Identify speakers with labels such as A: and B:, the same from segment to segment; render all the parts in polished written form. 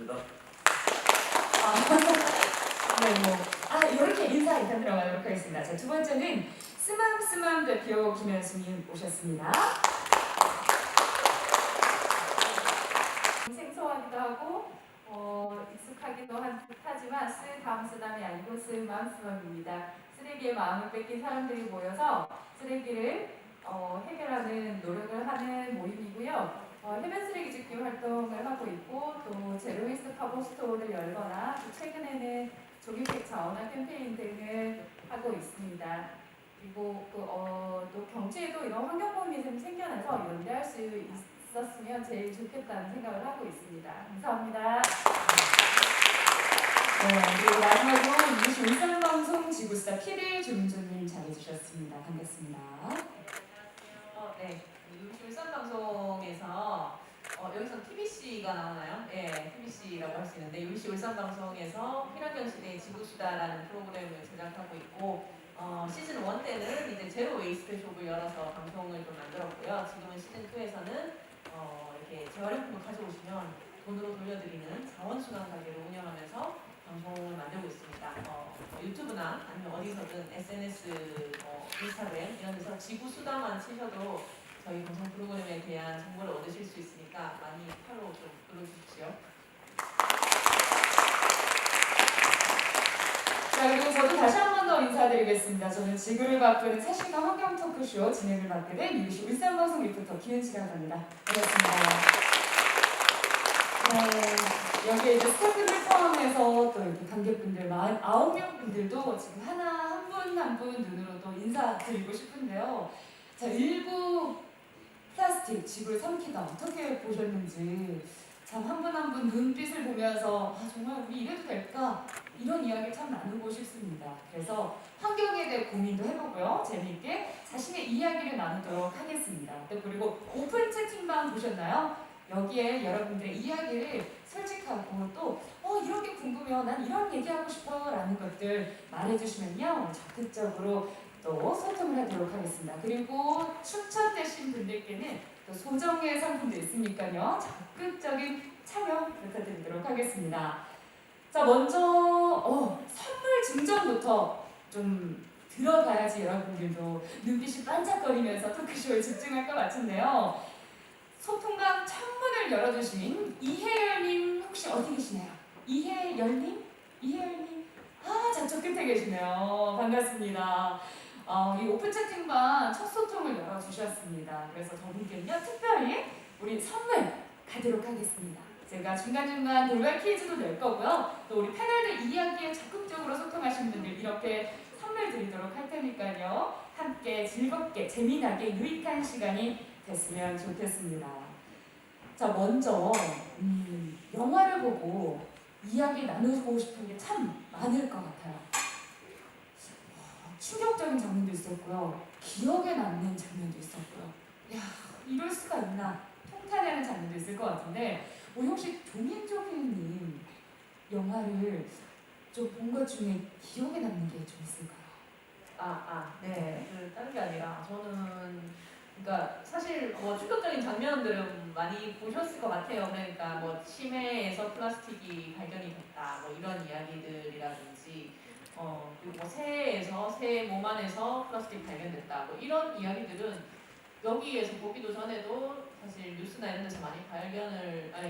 A: 반갑습니다.
B: 이렇게 인사 일단 들어가도록 하겠습니다. 자, 두 번째는 스맘스맘 대표 김현수님 오셨습니다.
C: 생소하기도 하고 익숙하기도 하지만 쓰담 쓰담이 아니고 스맘스맘입니다. 쓰레기에 마음을 뺏긴 사람들이 모여서 쓰레기를 해결하는 노력을 하는 모임이고요. 해변 쓰레기 줍기 활동을 하고 있고 또 제로웨이스트 팝업 스토어를 열거나 또 최근에는 조기백 자원화 캠페인 등을 하고 있습니다. 그리고 또 경주에도 이런 환경보험이 좀 생겨나서 연대할 수 있었으면 제일 좋겠다는 생각을 하고 있습니다. 감사합니다.
B: 그리고 마지막으로 이시 울산방송 지구스타 PD 조민조님 잘해주셨습니다. 반갑습니다.
D: 네, 이시 울산방송에서 여기서 TBC가 나오나요? 네, TBC라고 할 수 있는데 이시 울산방송에서 필환경시대의 지구수다라는 프로그램을 제작하고 있고 시즌 1 때는 이제 제로 웨이스트 숍을 열어서 방송을 좀 만들었고요. 지금은 시즌 2에서는 이렇게 재활용품을 가져오시면 돈으로 돌려드리는 자원순환 가게를 운영하면서 방송을 만들고 있습니다. 유튜브나 아니면 어디서든 SNS, 인스타그램 이런 데서 지구수다만 치셔도 저희 방송 프로그램에 대한 정보를 얻으실 수 있으니까 많이 팔로우 좀 눌러주십시오.
B: 자, 그리고 저도 다시 한 번 더 인사드리겠습니다. 저는 지구를 바꾸는 4시간 환경 토크쇼 진행을 맡게 된 이시 울산방송 리포터 김은지라고 합니다. 반갑습니다. 여기에 이제 스태프들 포함해서 또 이렇게 관객분들 49명 분들도 지금 한 분 한 분 눈으로 또 인사드리고 싶은데요. 자, 일부 플라스틱 지구를 삼키다 어떻게 보셨는지 참 한 분 한 분 눈빛을 보면서 정말 우리 이래도 될까? 이런 이야기를 참 나누고 싶습니다. 그래서 환경에 대해 고민도 해보고요. 재미있게 자신의 이야기를 나누도록 하겠습니다. 그리고 오픈 채팅방 보셨나요? 여기에 여러분들의 이야기를 솔직하고 또 이런 게 궁금해요. 난 이런 얘기하고 싶어 라는 것들 말해주시면요. 적극적으로 또 소통을 하도록 하겠습니다. 그리고 추천되신 분들께는 또 소정의 상품도 있으니까요. 적극적인 참여 부탁드리도록 하겠습니다. 자, 먼저 선물 증정부터 좀 들어가야지 여러분들도 눈빛이 반짝거리면서 토크쇼에 집중할 것 같은데요. 소통방 창문을 열어주신 이혜열님 혹시 어디 계시나요? 이혜열님? 이혜열님? 저쪽 끝에 계시네요. 반갑습니다. 이 오픈 채팅방 첫 소통을 열어주셨습니다. 그래서 저분께는요 특별히 우리 선물 가도록 하겠습니다. 제가 중간중간 돌발 퀴즈도 낼 거고요. 또 우리 패널들 이야기에 적극적으로 소통하신 분들 이렇게 선물 드리도록 할 테니까요. 함께 즐겁게 재미나게 유익한 시간이 됐으면 좋겠습니다. 자, 먼저 영화를 보고 이야기 나누고 싶은 게 참 많을 것 같아요. 충격적인 장면도 있었고요. 기억에 남는 장면도 있었고요. 이럴 수가 있나 통탄하는 장면도 있을 것 같은데 혹시 조민조님 영화를 좀 본 것 중에 기억에 남는 게 좀 있을까요?
D: 네. 다른 게 아니라 저는 그러니까 사실 충격적인 장면들은 많이 보셨을 것 같아요. 그러니까 치매에서 플라스틱이 발견이 됐다 이런 이야기들이라든지 그리고 새에서 새 몸 안에서 플라스틱 발견됐다 이런 이야기들은 여기에서 보기도 전에도 사실 뉴스나 이런 데서 많이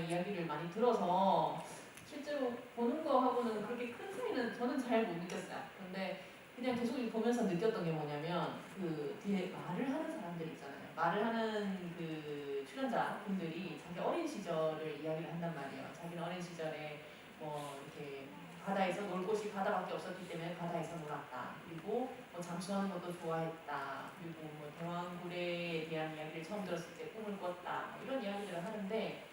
D: 이야기를 많이 들어서 실제로 보는 거하고는 그렇게 큰 차이는 저는 잘 못 느꼈어요. 근데 그냥 계속 보면서 느꼈던 게 뭐냐면 그 뒤에 말을 하는 사람들 있잖아요. 말을 하는 그 출연자 분들이 자기 어린 시절을 이야기를 한단 말이에요. 자기는 어린 시절에 이렇게 바다에서 놀 곳이 바다밖에 없었기 때문에 바다에서 놀았다. 그리고 잠수하는 것도 좋아했다. 그리고 대왕굴에 대한 이야기를 처음 들었을 때 꿈을 꿨다. 이런 이야기들을 하는데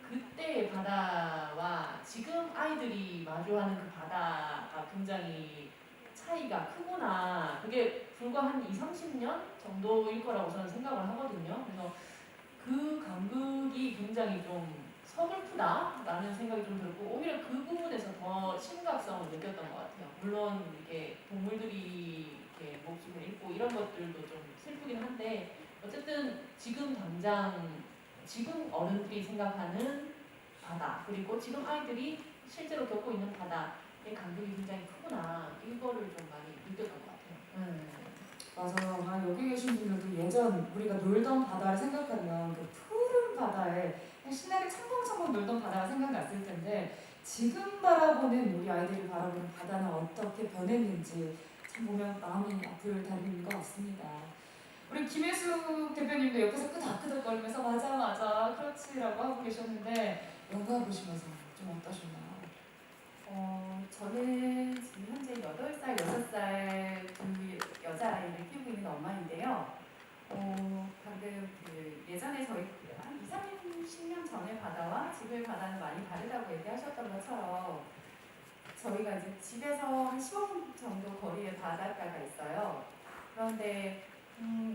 D: 그때의 바다와 지금 아이들이 마주하는 그 바다가 굉장히 차이가 크구나. 그게 불과 한 20-30년 정도일 거라고 저는 생각을 하거든요. 그래서 그 간극이 굉장히 좀 서글프다라는 생각이 좀 들고 오히려 그 부분에서 더 심각성을 느꼈던 것 같아요. 물론 이렇게 동물들이 이렇게 목숨을 잃고 이런 것들도 좀 슬프긴 한데 어쨌든 지금 당장 지금 어른들이 생각하는 바다 그리고 지금 아이들이 실제로 겪고 있는 바다의 간격이 굉장히 크구나 이거를 좀 많이 느꼈던 것 같아요.
B: 맞아요. 아마 여기 계신 분들도 예전 우리가 놀던 바다를 생각하면 그 푸른 바다에 그냥 신나게 첨벙첨벙 놀던 바다가 생각났을 텐데 지금 바라보는 우리 아이들이 바라보는 바다는 어떻게 변했는지 참 보면 마음이 앞을 달리는 것 같습니다. 우리 김혜숙 대표님도 옆에서 끄덕끄덕거리면서 맞아 그렇지라고 하고 계셨는데 영화 보시면서 좀 어떠셨나요?
C: 저는 지금 현재 8살, 6살 두 여자아이를 키우고 있는 엄마인데요. 방금 그 예전에 저희 한 2, 30년 전의 바다와 지금의 바다는 많이 다르다고 얘기하셨던 것처럼 저희가 이제 집에서 한 15분 정도 거리에 바닷가가 있어요. 그런데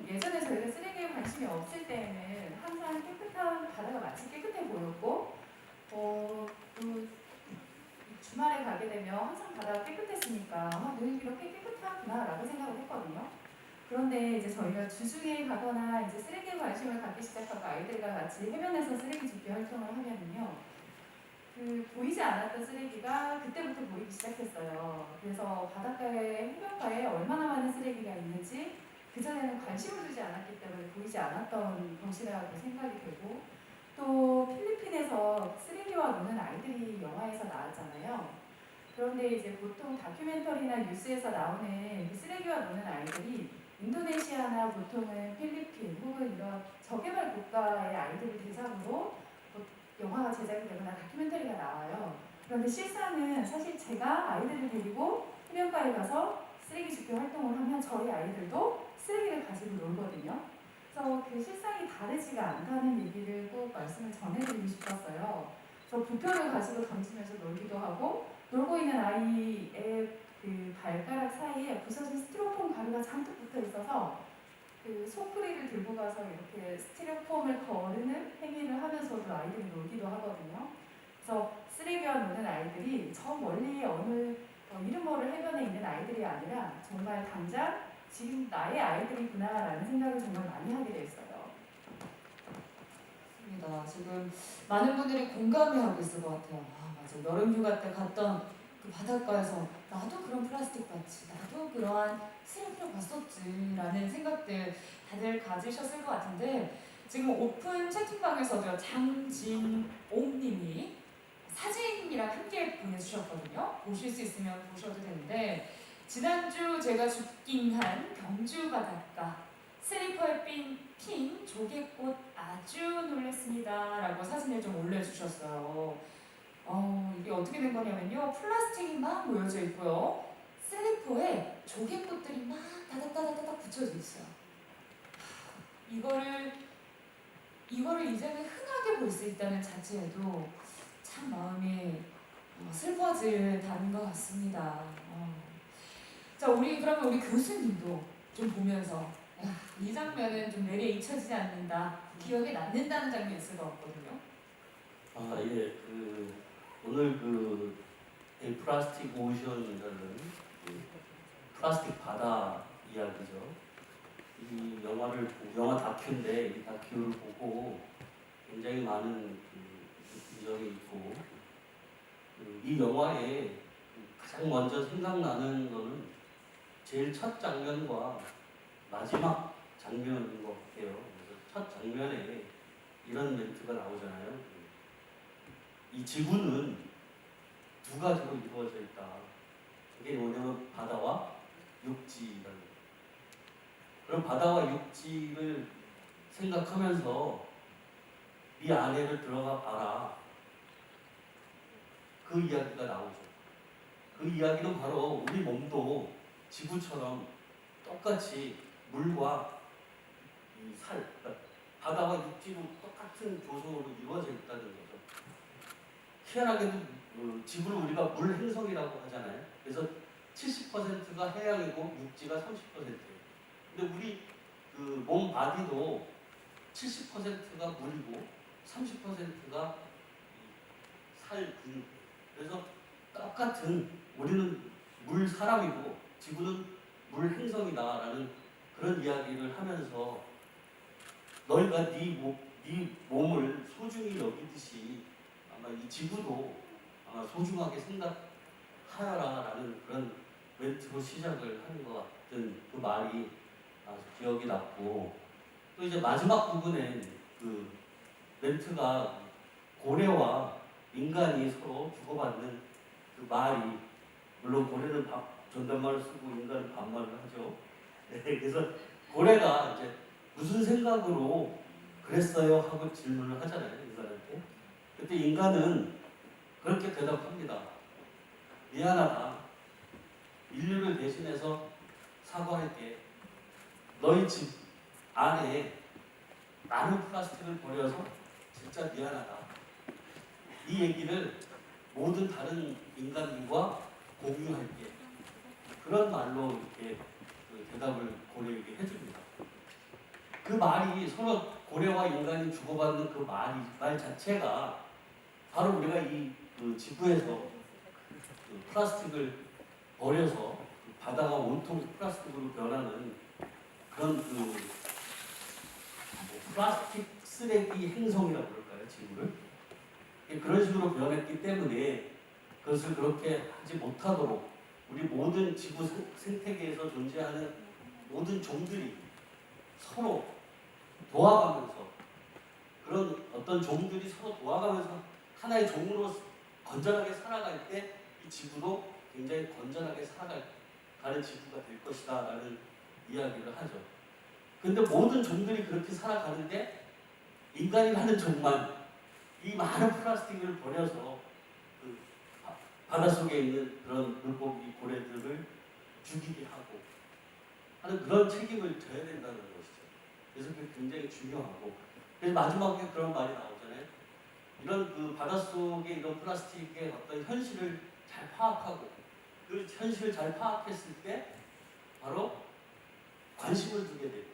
C: 예전에 저희가 쓰레기에 관심이 없을 때에는 항상 깨끗한 바다가 마치 깨끗해 보였고 또 주말에 가게 되면 항상 바다가 깨끗했으니까 늘 이렇게 깨끗하구나 라고 생각을 했거든요. 그런데 이제 저희가 주중에 가거나 이제 쓰레기에 관심을 갖기 시작하고 아이들과 같이 해변에서 쓰레기 줍기 활동을 하면은요. 그 보이지 않았던 쓰레기가 그때부터 보이기 시작했어요. 그래서 바닷가에 해변가에 얼마나 많은 쓰레기가 있는지 그전에는 관심을 두지 않았기 때문에 보이지 않았던 것이라고 생각이 되고 또 필리핀에서 쓰레기와 노는 아이들이 영화에서 나왔잖아요. 그런데 이제 보통 다큐멘터리나 뉴스에서 나오는 그 쓰레기와 노는 아이들이 인도네시아나 보통은 필리핀 혹은 이런 저개발 국가의 아이들을 대상으로 영화가 제작이 되거나 다큐멘터리가 나와요. 그런데 실상은 사실 제가 아이들을 데리고 해변가에 가서 쓰레기 줍기 활동을 하면 저희 아이들도 쓰레기를 가지고 놀거든요. 그래서 그 실상이 다르지가 않다는 얘기를 꼭 말씀을 전해드리고 싶었어요. 그래서 부표를 가지고 던지면서 놀기도 하고 놀고 있는 아이의 그 발가락 사이에 부서진 스티로폼 가루가 잔뜩 붙어 있어서 그 소쿠리를 들고 가서 이렇게 스티로폼을 거르는 행위를 하면서도 아이들이 놀기도 하거든요. 그래서 쓰레기와 노는 아이들이 저 멀리 어느 이름 모를 해변에 있는 아이들이 아니라 정말 당장 지금 나의 아이들이구나라는 생각을 정말 많이 하게 됐어요.
B: 맞습니다. 지금 많은 분들이 공감을 하고 있을 것 같아요. 아, 맞아. 여름 휴가 때 갔던 그 바닷가에서 나도 그런 플라스틱 봤지, 나도 그러한 쓰레기를 봤었지라는 생각들 다들 가지셨을 것 같은데 지금 오픈 채팅방에서도 장진옥님이 사진이랑 함께 보내주셨거든요. 보실 수 있으면 보셔도 되는데 지난주 제가 슈팅한 경주 바닷가 슬리퍼에 핀 조개꽃 아주 놀랐습니다 라고 사진을 좀 올려주셨어요. 이게 어떻게 된 거냐면요. 플라스틱이 막 모여져 있고요. 슬리퍼에 조개꽃들이 막 다닥다닥다닥 붙여져 있어요. 이거를 이제는 흔하게 볼 수 있다는 자체에도 참 마음이 슬퍼지는 것 같습니다. 자, 그러면 우리 교수님도 좀 보면서 이 장면은 좀 내리에 잊혀지지 않는다, 기억에 남는다는 장면이 있을 것 같거든요.
A: 예. 오늘 이 플라스틱 오션이라는 플라스틱 바다 이야기죠. 이 영화 다큐인데 이 다큐를 보고 굉장히 많은 감정이 있고 이 장면에 가장 먼저 생각나는 거는 제일 첫 장면과 마지막 장면인 것 같아요. 그래서 첫 장면에 이런 멘트가 나오잖아요. 이 지구는 두 가지로 이루어져 있다. 그게 뭐냐면 바다와 육지라는 거예요. 그럼 바다와 육지를 생각하면서 이 안에를 들어가 봐라. 그 이야기가 나오죠. 그 이야기는 바로 우리 몸도 지구처럼 똑같이 물과 이 그러니까 바다와 육지로 똑같은 조성으로 이루어져 있다는 거죠. 희한하게도 지구를 우리가 물 행성이라고 하잖아요. 그래서 70%가 해양이고 육지가 30%예요. 근데 우리 몸 바디도 70%가 물이고 30%가 근육. 그래서 똑같은 우리는 물 사람이고 지구는 물 행성이다라는 그런 이야기를 하면서 너희가 네 몸을 소중히 여기듯이 아마 이 지구도 아마 소중하게 생각하여라라는 그런 멘트로 시작을 하는 것 같은 그 말이 아주 기억이 났고, 또 이제 마지막 부분엔 그 멘트가 고래와 인간이 서로 주고받는 그 말이, 물론 고래는 존댓말을 쓰고 인간은 반말을 하죠. 그래서 고래가 이제 무슨 생각으로 그랬어요 하고 질문을 하잖아요, 인간한테. 그때 인간은 그렇게 대답합니다. 미안하다. 인류를 대신해서 사과할게. 너희 집 안에 많은 플라스틱을 버려서 진짜 미안하다. 이 얘기를 모든 다른 인간들과 공유할게. 그런 말로 이렇게 그 대답을 고래에게 해줍니다. 그 말이 서로 고래와 인간이 주고받는 그 말 자체가 바로 우리가 그 지구에서 그 플라스틱을 버려서 그 바다가 온통 플라스틱으로 변하는 그런 뭐 플라스틱 쓰레기 행성이라고 그럴까요, 지구를? 그런 식으로 변했기 때문에 그것을 그렇게 하지 못하도록 우리 모든 지구 생태계에서 존재하는 모든 종들이 서로 도와가면서, 그런 어떤 종들이 서로 도와가면서 하나의 종으로 건전하게 살아갈 때 이 지구도 굉장히 건전하게 살아가는 지구가 될 것이다 라는 이야기를 하죠. 근데 모든 종들이 그렇게 살아가는데 인간이라는 종만 이 많은 플라스틱을 버려서 그 바닷속에 있는 그런 물고기 고래들을 죽이게 하고 하는 그런 책임을 져야 된다는 것이죠. 그래서 그게 굉장히 중요하고, 그래서 마지막에 그런 말이 나오잖아요. 이런 그 바닷속에 이런 플라스틱의 어떤 현실을 잘 파악하고 그 현실을 잘 파악했을 때 바로 관심을 두게 되고,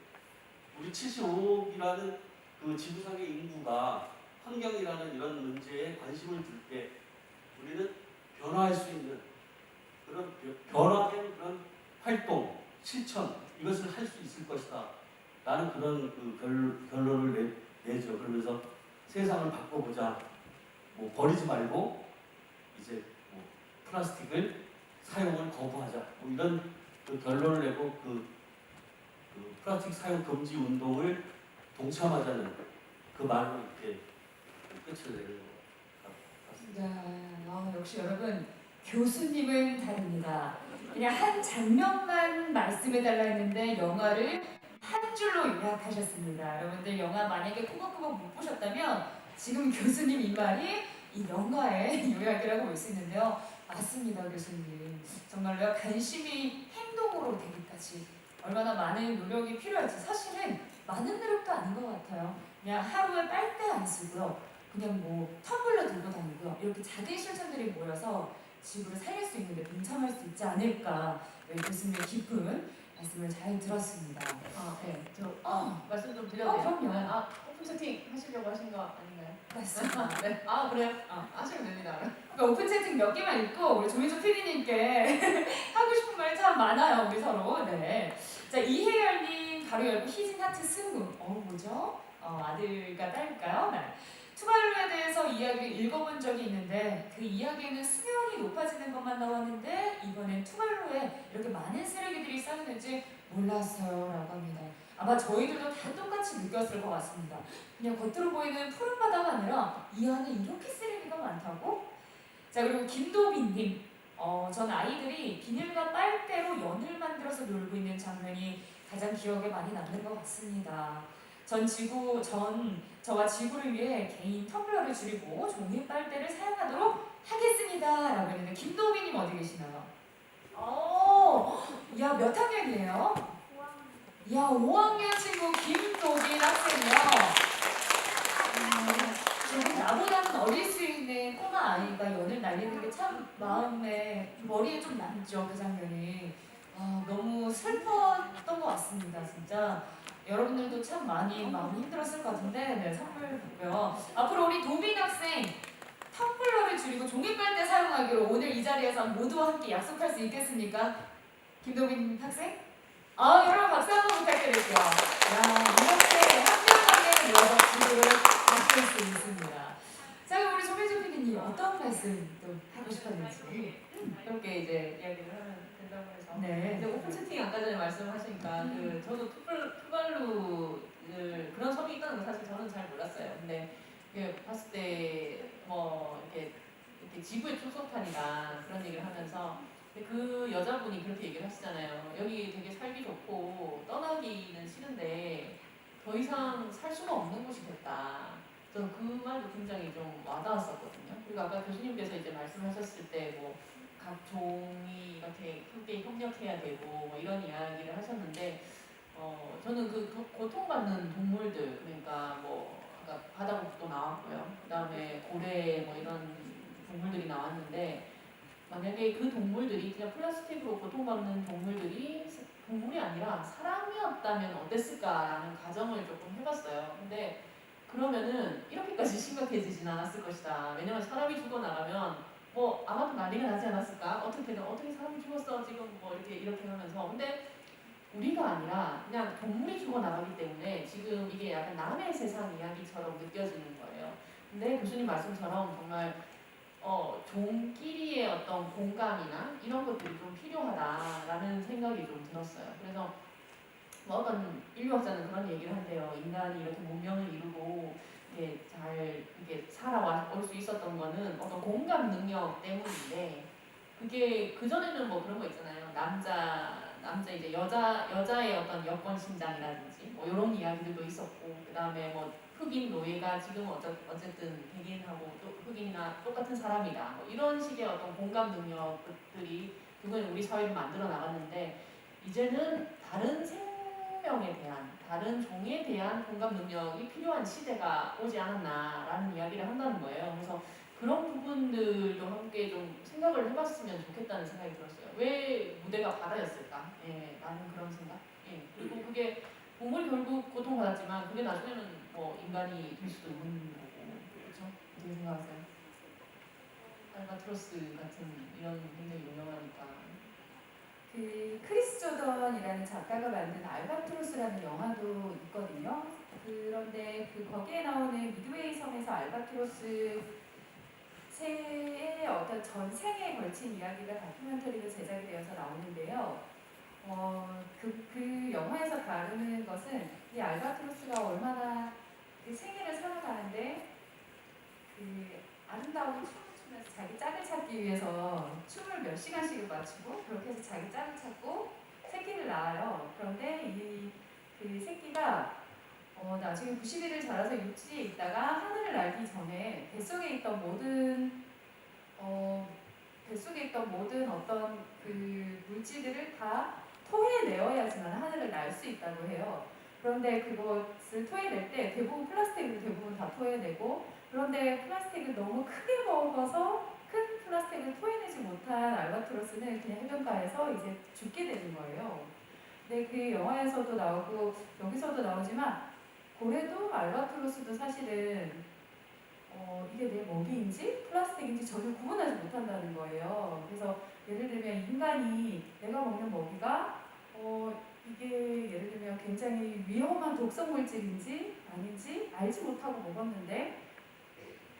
A: 우리 75억이라는 그 지구상의 인구가 환경이라는 이런 문제에 관심을 둘 때 우리는 변화할 수 있는 그런 변화된 그런 활동, 실천, 이것을 할 수 있을 것이다 라는 그런 그 결론을 내죠. 그러면서 세상을 바꿔보자, 뭐 버리지 말고 이제 뭐 플라스틱을 사용을 거부하자, 뭐 이런 그 결론을 내고 그 플라스틱 사용 금지 운동을 동참하자는 그 말로 이렇게 끝을 내는 것 같습니다.
B: 네, 역시 여러분 교수님은 다릅니다. 그냥 한 장면만 말씀해달라 했는데 영화를 한 줄로 요약하셨습니다. 여러분들 영화 만약에 꼬박꼬박 못 보셨다면 지금 교수님 이 말이 이 영화의 요약이라고 볼 수 있는데요. 맞습니다, 교수님. 정말로요, 관심이 행동으로 되기까지 얼마나 많은 노력이 필요할지, 사실은 많은 노력도 아닌 것 같아요. 그냥 하루에 빨대 안 쓰고요, 그냥 뭐 텀블러 들고 다니고요, 이렇게 작은 실천들이 모여서 지구를 살릴 수 있는데 동참할 수 있지 않을까. 교수님의 깊은 말씀을 잘 들었습니다.
D: 네. 말씀 좀 드려도 돼요?
B: 그럼요.
D: 오픈 채팅 하시려고 하신 거 아닌가요?
B: 맞습니다.
D: 네. 그래요? 하시면 됩니다.
B: 그러니까 오픈 채팅 몇 개만 읽고 우리 조민주 PD님께 하고 싶은 말 참 많아요, 우리 서로. 네. 자, 이혜열님 가로 열고 희진 하트 승우. 뭐죠? 아들과 딸일까요? 네. 투발루에 대해서 이야기를 읽어본 적이 있는데 그 이야기에는 수명이 높아지는 것만 나왔는데 이번엔 투발루에 이렇게 많은 쓰레기들이 쌓이는지 몰랐어요 라고 합니다. 아마 저희들도 다 똑같이 느꼈을 것 같습니다. 그냥 겉으로 보이는 푸른 바다가 아니라 이 안에 이렇게 쓰레기가 많다고? 자, 그리고 김도빈님, 전 아이들이 비닐과 빨대로 연을 만들어서 놀고 있는 장면이 가장 기억에 많이 남는 것 같습니다. 저와 지구를 위해 개인 텀블러를 줄이고 종이 빨대를 사용하도록 하겠습니다 라고 했는데, 김도빈님 어디 계시나요? 야, 몇 학년이에요? 5학년 친구 김도빈 학생이요. 조금 나보다는 어릴 수 있는 꼬마 아이가 연을 날리는 게 참 머리에 좀 남죠, 그 장면이. 너무 슬펐던 것 같습니다, 진짜. 여러분들도 참 많이 마음이 힘들었을 것 같은데, 네, 선물 받고요. 앞으로 우리 도빈 학생 텀블러를 줄이고 종이빨대 사용하기로 오늘 이 자리에서 모두와 함께 약속할 수 있겠습니까? 김도빈 학생? 여러분 박수 한번 부탁드릴게요. 이렇게 한 명 한 명 모여서 지구를 바꿀 수 있습니다. 자, 그럼 우리 조민주 PD님. 어떤 말씀 또 하고 싶었는지.
D: 이렇게 이제 이야기를 하면 된다고 해서.
B: 네.
D: 근데 오픈 채팅 아까 전에 말씀하시니까 그 저도 투발루를 그런 섬이 있다는 거 사실 저는 잘 몰랐어요. 근데 그 봤을 때 뭐 이렇게 지구의 축소판이다 그런 얘기를 하면서 근데 그 여자분이 그렇게 얘기를 하시잖아요. 여기 되게 살기 좋고 떠나기는 싫은데 더 이상 살 수가 없는 곳이 됐다. 저는 그 말도 굉장히 좀 와닿았었거든요. 그리고 아까 교수님께서 이제 말씀하셨을 때 뭐 각 종이 이렇게 함께 협력해야 되고 뭐 이런 이야기를 하셨는데 저는 그 고통받는 동물들 그러니까 뭐 아까 바다복도 나왔고요. 그다음에 고래 뭐 이런 동물들이 나왔는데 만약에 그 동물들이 그냥 플라스틱으로 고통받는 동물이 아니라 사람이었다면 어땠을까라는 가정을 조금 해봤어요. 근데 그러면은 이렇게까지 심각해지진 않았을 것이다. 왜냐면 사람이 죽어나가면 뭐 아마도 난리가 나지 않았을까? 어떻게 사람이 죽었어 지금 뭐 이렇게 하면서 근데 우리가 아니라 그냥 동물이 죽어나가기 때문에 지금 이게 약간 남의 세상 이야기처럼 느껴지는 거예요. 근데 교수님 말씀처럼 정말 종끼리의 어떤 공감이나 이런 것들이 좀 필요하다라는 생각이 좀 들었어요. 그래서 뭐 어떤 인류학자는 그런 얘기를 한대요. 인간이 이렇게 문명을 이루고 이게 잘 이렇게 살아올 수 있었던 거는 어떤 공감 능력 때문인데 그게 그전에는 뭐 그런 거 있잖아요. 남자 이제 여자의 어떤 여권 신장이라든지 뭐 이런 이야기들도 있었고 그다음에 뭐 흑인 노예가 지금 어쨌든 백인하고 또 흑인이나 똑같은 사람이다. 뭐 이런 식의 어떤 공감 능력들이 그건 우리 사회를 만들어 나갔는데 이제는 다른 생명에 대한 다른 종에 대한 공감 능력이 필요한 시대가 오지 않았나라는 이야기를 한다는 거예요. 그래서 그런 부분들도 함께 좀 생각을 해봤으면 좋겠다는 생각이 들었어요. 왜 무대가 바다였을까? 예, 라는 그런 생각. 예, 그리고 그게 동물이 결국 고통받았지만 그게 나중에는 뭐 인간이 될 수도 있는 거고 그렇죠? 어떻게 생각하세요? 알바트로스 같은 이런 굉장히 유명하니까
C: 그 크리스 조던이라는 작가가 만든 알바트로스라는 영화도 있거든요. 그런데 거기에 나오는 미드웨이 섬에서 알바트로스 새의 어떤 전생에 걸친 이야기가 다큐멘터리로 제작이 되어서 나오는데요. 그 영화에서 다루는 것은 이 알바트로스가 얼마나 그 생애를 살아가는데 그 아름다운 춤을 추면서 자기 짝을 찾기 위해서 춤을 몇 시간씩을 맞추고 그렇게 해서 자기 짝을 찾고 새끼를 낳아요. 그런데 그 새끼가 나중에 90일을 자라서 육지에 있다가 하늘을 날기 전에 뱃속에 있던 모든 어떤 그 물질들을 다 토해내어야지만 하늘을 날 수 있다고 해요. 그런데 그것을 토해낼 때 대부분 다 토해내고 그런데 플라스틱을 너무 크게 먹어서 큰 플라스틱을 토해내지 못한 알바트로스는 그냥 해변가에서 이제 죽게 되는 거예요. 근데 그 영화에서도 나오고 여기서도 나오지만 고래도 알바트로스도 사실은 이게 내 먹이인지 플라스틱인지 전혀 구분하지 못한다는 거예요. 그래서 예를 들면 인간이 내가 먹는 먹이가 이게 예를 들면 굉장히 위험한 독성 물질인지 아닌지 알지 못하고 먹었는데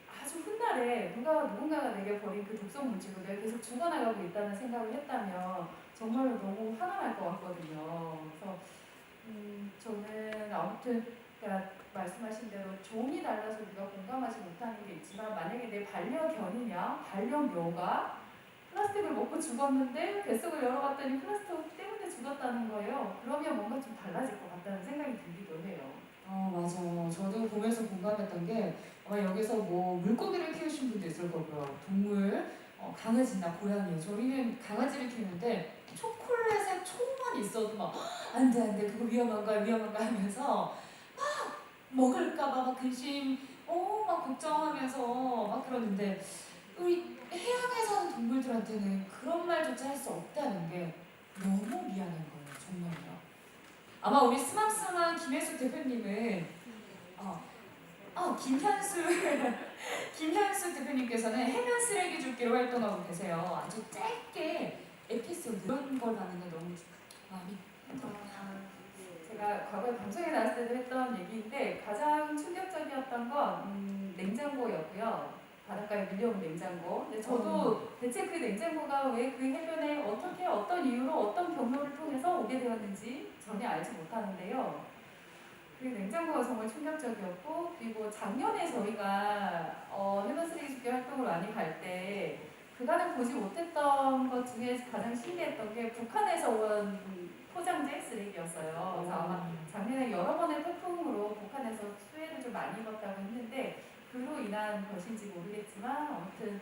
C: 아주 훗날에 누군가가 내게 버린 그 독성 물질로 내가 계속 죽어나가고 있다는 생각을 했다면 정말로 너무 화가 날 것 같거든요. 그래서 저는 아무튼 그러니까 말씀하신 대로 종이 달라서 우리가 공감하지 못하는 게 있지만 만약에 내 반려견이냐 반려묘가 플라스틱을 먹고 죽었는데 뱃속을 열어봤더니 플라스틱 때문에 죽었다는 거예요. 그러면 뭔가 좀 달라질 것 같다는 생각이 들기도 해요.
B: 맞아요. 저도 보면서 공감했던 게 아마 여기서 뭐 물고기를 키우신 분도 있을 거고요. 동물, 강아지나 고양이. 저희는 강아지를 키우는데 초콜릿에 초만 있어도 막 안 돼, 그거 위험한가 하면서 막 먹을까봐 막 근심, 막 걱정하면서 막 그러는데 우리 해양에 사는 동물들한테는 그런 말조차 할 수 없다는 게 너무 미안한 거예요. 정말요. 아마 우리 스맘스맘 김혜숙 대표님은 김현수 대표님께서는 해면 쓰레기 줍기로 활동하고 계세요. 아주 짧게 에피소드 이런 걸 봤는데 너무 마음이
C: 제가 과거에 방송에 나왔을 때도 했던 얘기인데 가장 충격적이었던 건 냉장고였고요. 바닷가에 밀려온 냉장고. 근데 저도 대체 그 냉장고가 왜 그 해변에 어떻게 어떤 이유로 어떤 경로를 통해서 오게 되었는지 전혀 알지 못하는데요. 그 냉장고가 정말 충격적이었고, 그리고 작년에 저희가 해변 쓰레기 줍기 활동을 많이 갈 때 그간에 보지 못했던 것 중에 가장 신기했던 게 북한에서 온 포장재 쓰레기였어요. 그래서 아마 작년에 여러 번의 태풍으로 북한에서 수해를 좀 많이 입었다고 했는데 그로 인한 것인지 모르겠지만 아무튼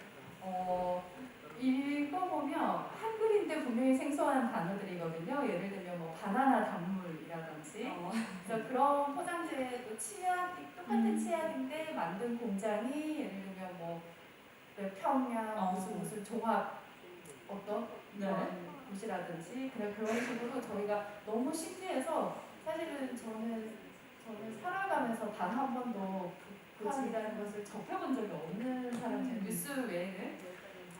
C: 읽어보면 한글인데 분명히 생소한 단어들이거든요. 예를 들면 뭐 바나나 단물이라든지 그래서 그런 포장재 또 치약 똑같은 치약인데 만든 공장이 예를 들면 뭐 평양 무슨 종합 어떤 이런 곳이라든지 그런 식으로 저희가 너무 신기해서 사실은 저는 살아가면서 단 한 번도 북한이라는 것을 접해본 적이 없는 사람이에요. 뉴스 외에는.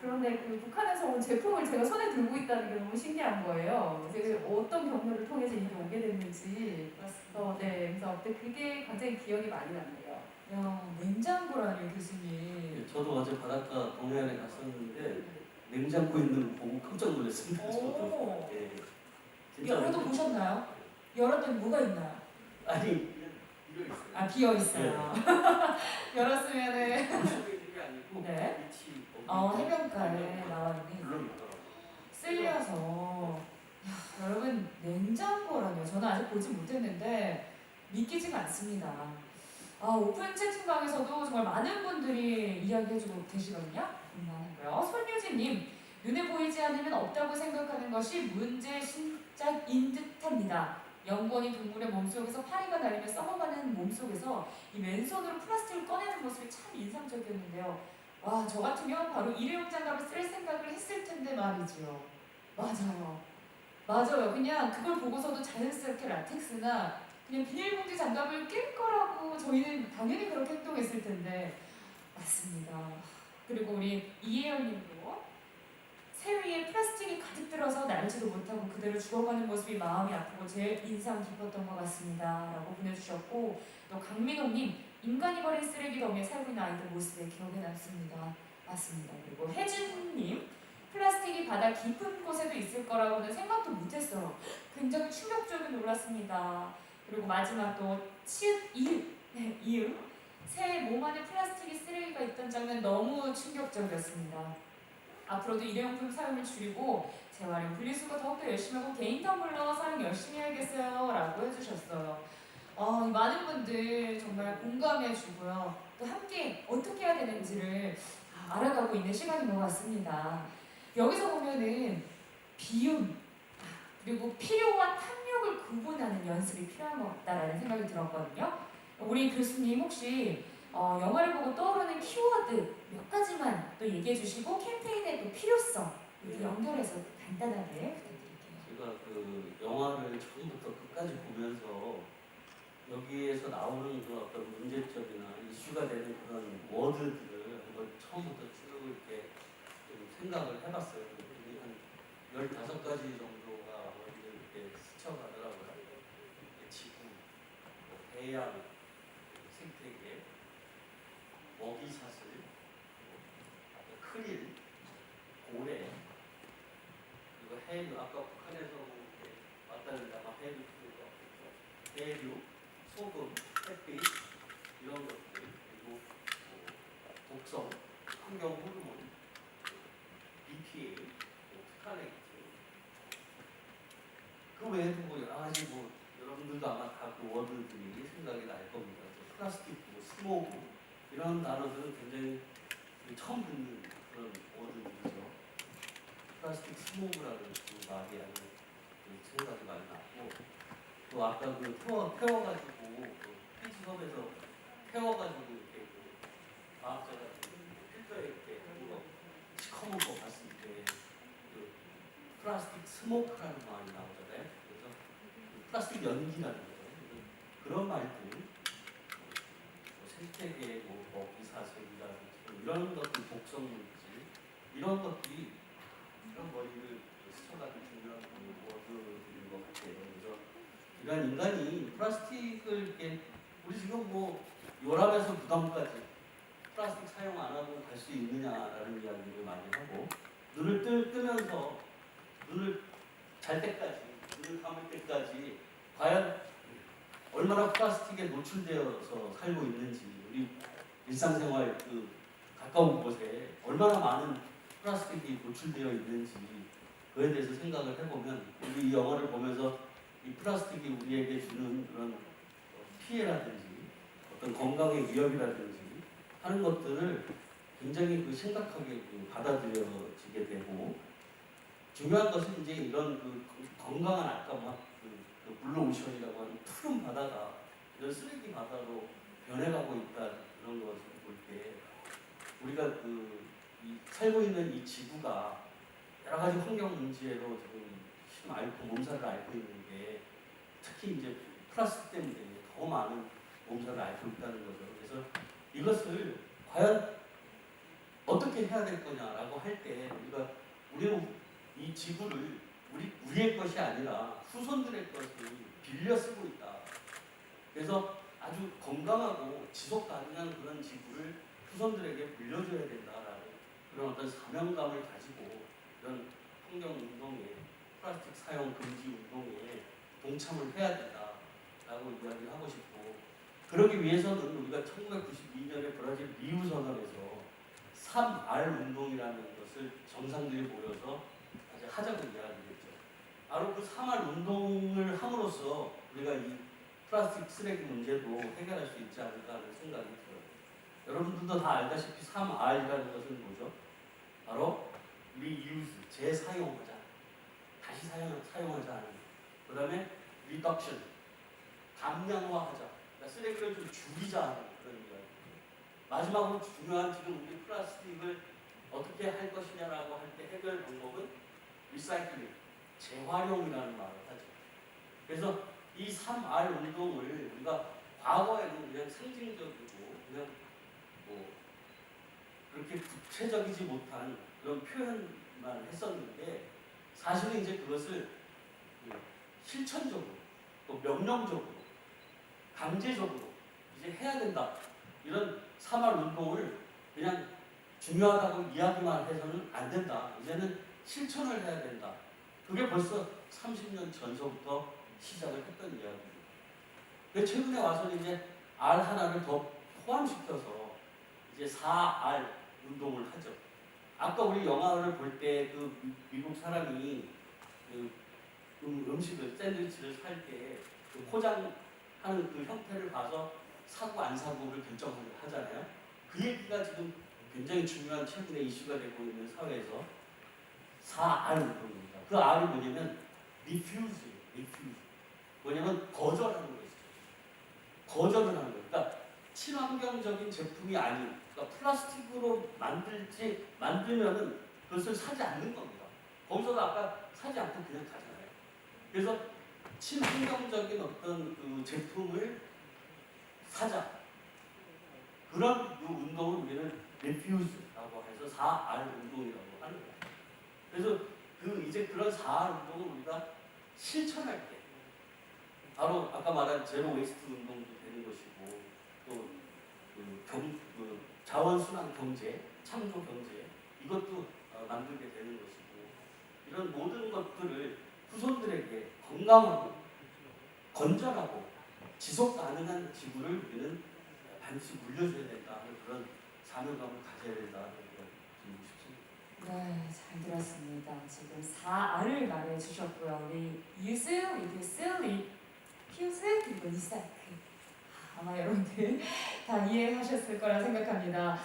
C: 그런데 그 북한에서 온 제품을 제가 손에 들고 있다는 게 너무 신기한 거예요. 제가 어떤 경로를 통해서 이게 오게 됐는지. 그래서 그게 굉장히 기억이 많이 남네요.
B: 야, 냉장고라니 교수님.
A: 저도 어제 바닷가 동해안에 갔었는데 냉장고 있는 거 보고 깜짝 놀랐습니다. 저도.
B: 오.
A: 예. 진짜
B: 열어도 보셨나요? 열었더니 뭐가 있나요?
A: 아니 비어 있어요.
B: 아, 비어 있어요. 열었으면은
A: 게 아니고
B: 네.
A: 빛이
B: 해변가에 나와 있는
A: 물론
B: 쓸려서. 여러분, 냉장고라뇨. 저는 아직 보지 못했는데 믿기지가 않습니다. 오픈 채팅방에서도 정말 많은 분들이 이야기해주고 계시거든요. 고요 손유진님, 눈에 보이지 않으면 없다고 생각하는 것이 문제의 신작인 듯합니다. 영건이 동물의 몸속에서 파리가 날리며 썩어가는 몸속에서 이 맨손으로 플라스틱을 꺼내는 모습이 참 인상적이었는데요. 와, 저 같으면 바로 일회용 장갑을 쓸 생각을 했을 텐데 말이지요. 맞아요. 그냥 그걸 보고서도 자연스럽게 라텍스나 그냥 비닐봉지 장갑을 낄 거라고 저희는 당연히 그렇게 행동했을 텐데. 맞습니다. 그리고 우리 이혜연님도 새 위에 플라스틱이 가득 들어서 날지도 못하고 그대로 죽어가는 모습이 마음이 아프고 제일 인상 깊었던 것 같습니다. 라고 보내주셨고, 또 강민호님, 인간이 버린 쓰레기 덩이에 살고 있는 아이들 모습에 기억에 남습니다. 맞습니다. 그리고 혜진님, 플라스틱이 바다 깊은 곳에도 있을 거라고는 생각도 못했어요. 굉장히 충격적으로 놀랐습니다. 그리고 마지막 또 이유 새 몸 안에 플라스틱이 쓰레기가 있던 장면 너무 충격적이었습니다. 앞으로도 일회용품 사용을 줄이고 재활용 분리수거 더욱더 열심히 하고 개인 텀블러 사용 열심히 해야겠어요. 라고 해주셨어요. 이 많은 분들 정말 공감해주고요. 또 함께 어떻게 해야 되는지를 알아가고 있는 시간인 것 같습니다. 여기서 보면은 비움 그리고 필요와 탐욕을 구분하는 연습이 필요한 것 같다라는 생각이 들었거든요. 우리 교수님 혹시 영화를 보고 떠오르는 키워드 몇 가지만 또 얘기해 주시고 캠페인의 또 필요성 연결해서 간단하게 부탁드릴게요.
A: 제가 그 영화를 처음부터 끝까지 보면서 여기에서 나오는 그 어떤 문제점이나 이슈가 되는 그런 워드들을 한번 처음부터 쭉 이렇게 좀 생각을 해봤어요. 한 15가지 정도가 이렇게 스쳐가더라고요. 지구, 해양, 생태계, 먹이사슬, 크릴, 고래, 그리고 해류, 아까 북한에서 이렇게 왔다는 아마 해류, 소금, 햇빛 이런 것들, 그리고 독성, 환경 호르몬, BPA, 특화넥트 그 외에도 뭐 여러 가지 뭐 여러분들도 아마 다 그 워드들이 생각이 날 겁니다. 플라스틱, 스모그 이런 단어들은 굉장히 처음 듣는 그런 워드들이죠. 플라스틱 스모그라는 그 말이 아주 생각이 많이 나고, 또 아까 그 태워가지고 그 수업에서 태워가지고 이렇게 과학자가 필터에 이렇게 하는 거 시커먼 거 봤을 때 그 플라스틱 스모크라는 말이 나오잖아요. 그래서 그 플라스틱 연기라는 거죠. 그런 말들, 생태계, 먹이사슬이라든지 이런 것들, 독성물질 이런 것들이 이런 머리를 스쳐가는 중요한 워드들인 것 같아요. 그래서 그러니까 인간이 플라스틱을 이렇게 우리 지금 뭐 요람에서 부담까지 플라스틱 사용 안 하고 갈 수 있느냐라는 이야기를 많이 하고 눈을 뜨면서 눈을 잘 때까지 눈을 감을 때까지 과연 얼마나 플라스틱에 노출되어서 살고 있는지 우리 일상생활 그 가까운 곳에 얼마나 많은 플라스틱이 노출되어 있는지 그에 대해서 생각을 해보면 우리 이 영화를 보면서 이 플라스틱이 우리에게 주는 그런 피해라든지 어떤 건강의 위협이라든지 하는 것들을 굉장히 그 심각하게 받아들여지게 되고 중요한 것은 이제 이런 그 건강한 아까 그 블루오션이라고 하는 푸른 바다가 이런 쓰레기 바다로 변해가고 있다 이런 것을 볼 때 우리가 이 살고 있는 이 지구가 여러 가지 환경 문제로 지금 심 앓고 몸살을 앓고 있는데 특히 이제 플라스틱 때문에 더 많은 몸살을 앓고 있다는 거죠. 그래서 이것을 과연 어떻게 해야 될 거냐라고 할 때 우리는 이 지구를 우리의 것이 아니라 후손들의 것을 빌려 쓰고 있다. 그래서 아주 건강하고 지속 가능한 그런 지구를 후손들에게 물려줘야 된다라는 그런 어떤 사명감을 가지고 이런 환경 운동에 플라스틱 사용 금지 운동에 동참을 해야 된다라고 이야기를 하고 싶고 그러기 위해서는 우리가 1992년에 브라질 리우 선언에서 3R 운동이라는 것을 정상들이 모여서 하자고 이야기했죠. 바로 그 3R 운동을 함으로써 우리가 이 플라스틱 쓰레기 문제도 해결할 수 있지 않을까 하는 생각이 들어요. 여러분들도 다 알다시피 3R이라는 것은 뭐죠? 바로 reuse, 재사용하자. 다시 사용하자 하는 것. 그 다음에 reduction, 감량화하자. 그러니까 쓰레기를 좀 줄이자 하는 그런 이야기. 마지막으로 중요한 지금 우리 플라스틱을 어떻게 할 것이냐라고 할 때 해결 방법은 리사이클링, 재활용이라는 말을 하죠. 그래서 이 3R 운동을 우리가 과거에는 그냥 상징적이고 그냥 그렇게 구체적이지 못한 그런 표현만 했었는데 사실은 이제 그것을 실천적으로 또 명령적으로 강제적으로 이제 해야 된다. 이런 3R 운동을 그냥 중요하다고 이야기만 해서는 안 된다. 이제는 실천을 해야 된다. 그게 벌써 30년 전서부터 시작을 했던 이야기입니다. 최근에 와서는 이제 R 하나를 더 포함시켜서 이제 4R 운동을 하죠. 아까 우리 영화를 볼 때 그 미국 사람이 그 음식을 샌드위치를 살 때 그 포장하는 그 형태를 봐서 사고 안 사고를 결정하잖아요. 그 얘기가 지금 굉장히 중요한 최근에 이슈가 되고 있는 사회에서 4R 운동입니다. 그 R이 뭐냐면 refuse. 뭐냐면 거절하는 것이죠. 거절을 하는 거예요. 그러니까 친환경적인 제품이 아닌, 그러니까 플라스틱으로 만들면은 그것을 사지 않는 겁니다. 거기서도 아까 사지 않고 그냥 가잖아요. 그래서 친환경적인 어떤 그 제품을 사자. 그런 그 운동을 우리는 refuse라고 해서 4R 운동이라고 하는 거예요. 그래서 이제 그런 4R 운동을 우리가 실천할 때 바로 아까 말한 제로 웨이스트 운동도 되는 것이고 또 자원순환 경제, 창조 경제 이것도 만들게 되는 것이고 이런 모든 것들을 후손들에게 건강하고 건전하고 지속 가능한 지구를 우리는 반드시 물려줘야 된다 하는 그런 사명감을 가져야 된다 하는 걸 드리고 싶습니다.
B: 네, 잘 들었습니다. 지금 4R을 말해 주셨고요. 우리 use, reduce, refuse, 그리고 recycle. 아마 여러분들 다 이해하셨을 거라 생각합니다.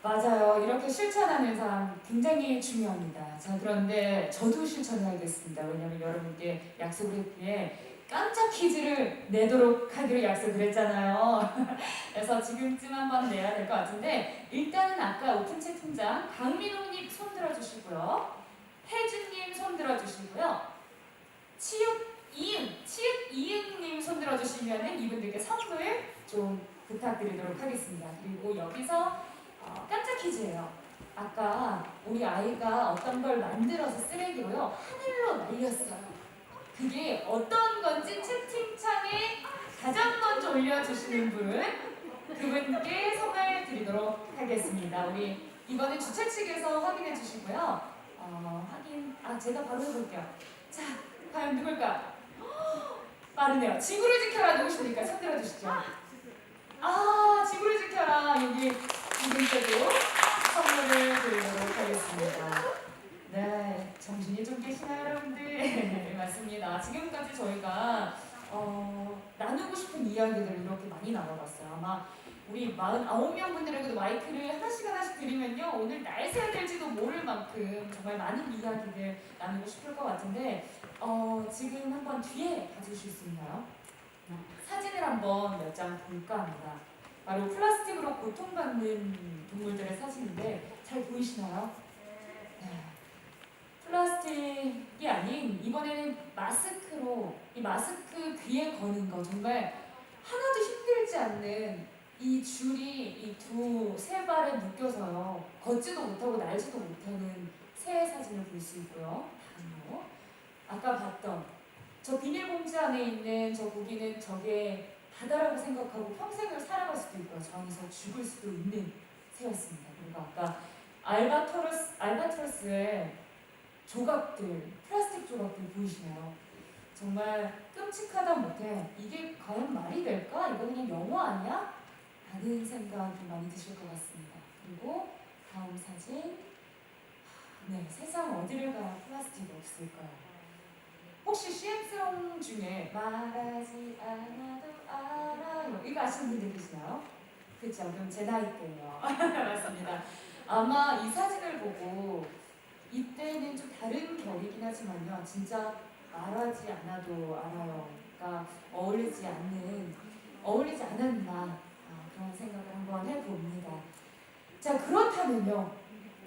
B: 맞아요. 이렇게 실천하는 사람 굉장히 중요합니다. 자, 그런데 저도 실천해야겠습니다. 왜냐하면 여러분께 약속을 했기에 깜짝 퀴즈를 내도록 하기로 약속을 했잖아요. 그래서 지금쯤 한번 내야 될 것 같은데 일단은 아까 오픈 채팅장 강민호님 손 들어주시고요. 혜준님 손 들어주시고요. 치읓 이응님 손 들어주시면 이분들께 선물 좀 부탁드리도록 하겠습니다. 그리고 여기서 깜짝 퀴즈예요. 아까 우리 아이가 어떤 걸 만들어서 쓰레기로요 하늘로 날렸어요. 그게 어떤 건지 채팅창에 가장 먼저 올려주시는 분 그분께 선물 드리도록 하겠습니다. 우리 이번에 주최 측에서 확인해 주시고요. 제가 바로 해볼게요. 자, 과연 누굴까? 빠르네요. 지구를 지켜라 누구십니까? 손 들어주시죠. 지구를 지켜라. 여기 이분께도 선물을 드리도록 하겠습니다. 네, 정신이 좀 계시나요, 여러분들? 네, 맞습니다. 지금까지 저희가 나누고 싶은 이야기들을 이렇게 많이 나눠봤어요. 아마 우리 49명 분들에게도 마이크를 하나씩 드리면요, 오늘 날 새야 될지도 모를 만큼 정말 많은 이야기를 나누고 싶을 것 같은데, 지금 한번 뒤에 봐주실 수 있나요? 사진을 한번 몇 장 볼까 합니다. 바로 플라스틱으로 고통받는 동물들의 사진인데 잘 보이시나요? 네. 플라스틱이 아닌 이번에는 마스크로, 이 마스크 귀에 거는 거 정말 하나도 힘들지 않는 이 줄이 이 세 발에 묶여서요, 걷지도 못하고 날지도 못하는 새 사진을 볼 수 있고요. 다음으로 아까 봤던 저 비닐봉지 안에 있는 저 고기는 저게 바다라고 생각하고 평생을 살아갈 수도 있고요. 저 안에서 죽을 수도 있는 새였습니다. 그리고 아까 알바트로스의 조각들, 플라스틱 조각들 보이시나요? 정말 끔찍하다 못해 이게 과연 말이 될까? 이거 그냥 영화 아니야? 라는 생각이 많이 드실 것 같습니다. 그리고 다음 사진. 네, 세상 어디를 가야 플라스틱이 없을까요? 혹시 CM송 중에 말하지 않아도 알아요, 이거 아시는 분들 계시나요? 그렇죠. 그럼 제 나이 때예요. 맞습니다. 아마 이 사진을 보고 이때는 좀 다른 결이긴 하지만요, 진짜 말하지 않아도 알아요가 어울리지 않았나, 그런 생각을 한번 해봅니다. 자, 그렇다면요,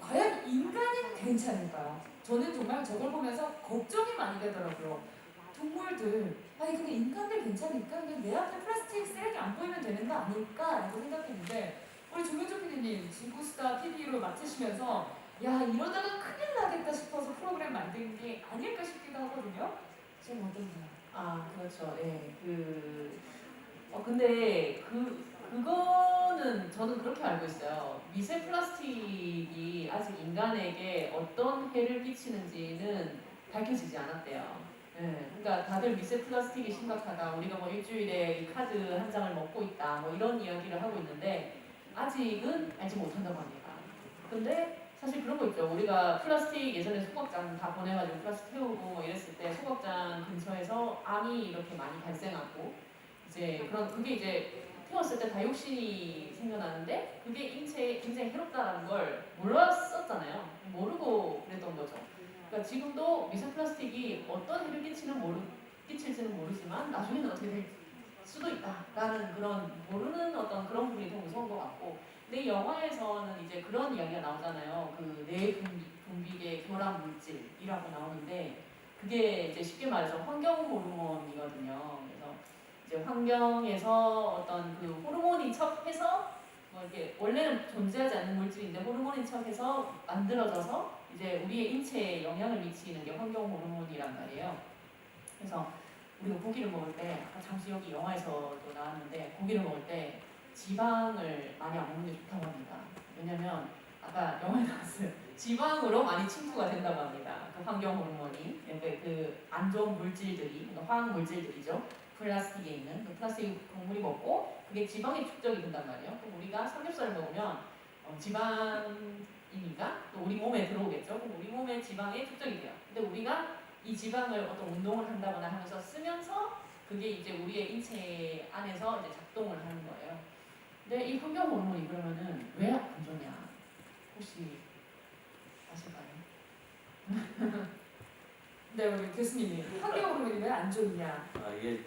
B: 과연 인간은 괜찮을까요? 저는 정말 저걸 보면서 걱정이 많이 되더라고요. 동물들, 근데 인간들 괜찮을까? 그냥 내 앞에 플라스틱 쓰레기 안 보이면 되는 거 아닐까? 라고 생각했는데, 우리 조민주 PD님 지구스타 PD로 맡으시면서 이러다가 큰일 나겠다 싶어서 프로그램 만든 게 아닐까 싶기도 하거든요. 지금 어떤가요?
D: 그렇죠. 예. 근데 그거는 저는 그렇게 알고 있어요. 미세 플라스틱이 아직 인간에게 어떤 해를 끼치는지는 밝혀지지 않았대요. 예. 그러니까 다들 미세 플라스틱이 심각하다, 우리가 뭐 일주일에 이 카드 한 장을 먹고 있다, 뭐 이런 이야기를 하고 있는데 아직은 알지 못한다고 합니다. 근데 사실 그런 거 있죠. 우리가 플라스틱 예전에 소각장 다 보내가지고 플라스틱 태우고 뭐 이랬을 때 소각장 근처에서 암이 이렇게 많이 발생하고, 이제 그게 이제 태웠을 때 다이옥신이 생겨나는데 그게 인체에 굉장히 해롭다는 걸 몰랐었잖아요. 모르고 그랬던 거죠. 그러니까 지금도 미세 플라스틱이 어떤 해를 끼칠지는 모르지만 나중에는 어떻게 될 수도 있다라는 그런 모르는 어떤 그런 부분이 더 무서운 것 같고, 근데 이 영화에서는 이제 그런 이야기가 나오잖아요. 그 뇌분비계 교란 물질이라고 나오는데 그게 이제 쉽게 말해서 환경 호르몬이거든요. 그래서 이제 환경에서 어떤 그 호르몬인 척해서 뭐 이렇게 원래는 존재하지 않는 물질인데 호르몬인 척해서 만들어져서 이제 우리의 인체에 영향을 미치는 게 환경 호르몬이란 말이에요. 그래서 우리가 고기를 먹을 때, 아까 잠시 여기 영화에서도 나왔는데 고기를 먹을 때 지방을 많이 안 먹는 게 좋다고 합니다. 왜냐면 아까 영화에 나왔어요. 지방으로 많이 침투가 된다고 합니다. 그 환경 호르몬이, 그 안 좋은 물질들이, 화학 물질들이죠. 플라스틱에 있는 그 플라스틱 곡물이 먹고 그게 지방에 축적이 된단 말이에요. 그럼 우리가 삼겹살을 먹으면 지방이니까 또 우리 몸에 들어오겠죠. 그럼 우리 몸에 지방에 축적이 돼요. 근데 우리가 이 지방을 어떤 운동을 한다거나 하면서 쓰면서 그게 이제 우리의 인체 안에서 이제 작동을 하는 거예요. 근데 이 환경 호르몬이 그러면은 왜 안 좋냐? 혹시 아실까요?
B: 네, 우리 교수님이 환경 호르몬이 왜 안 좋냐?
A: 이게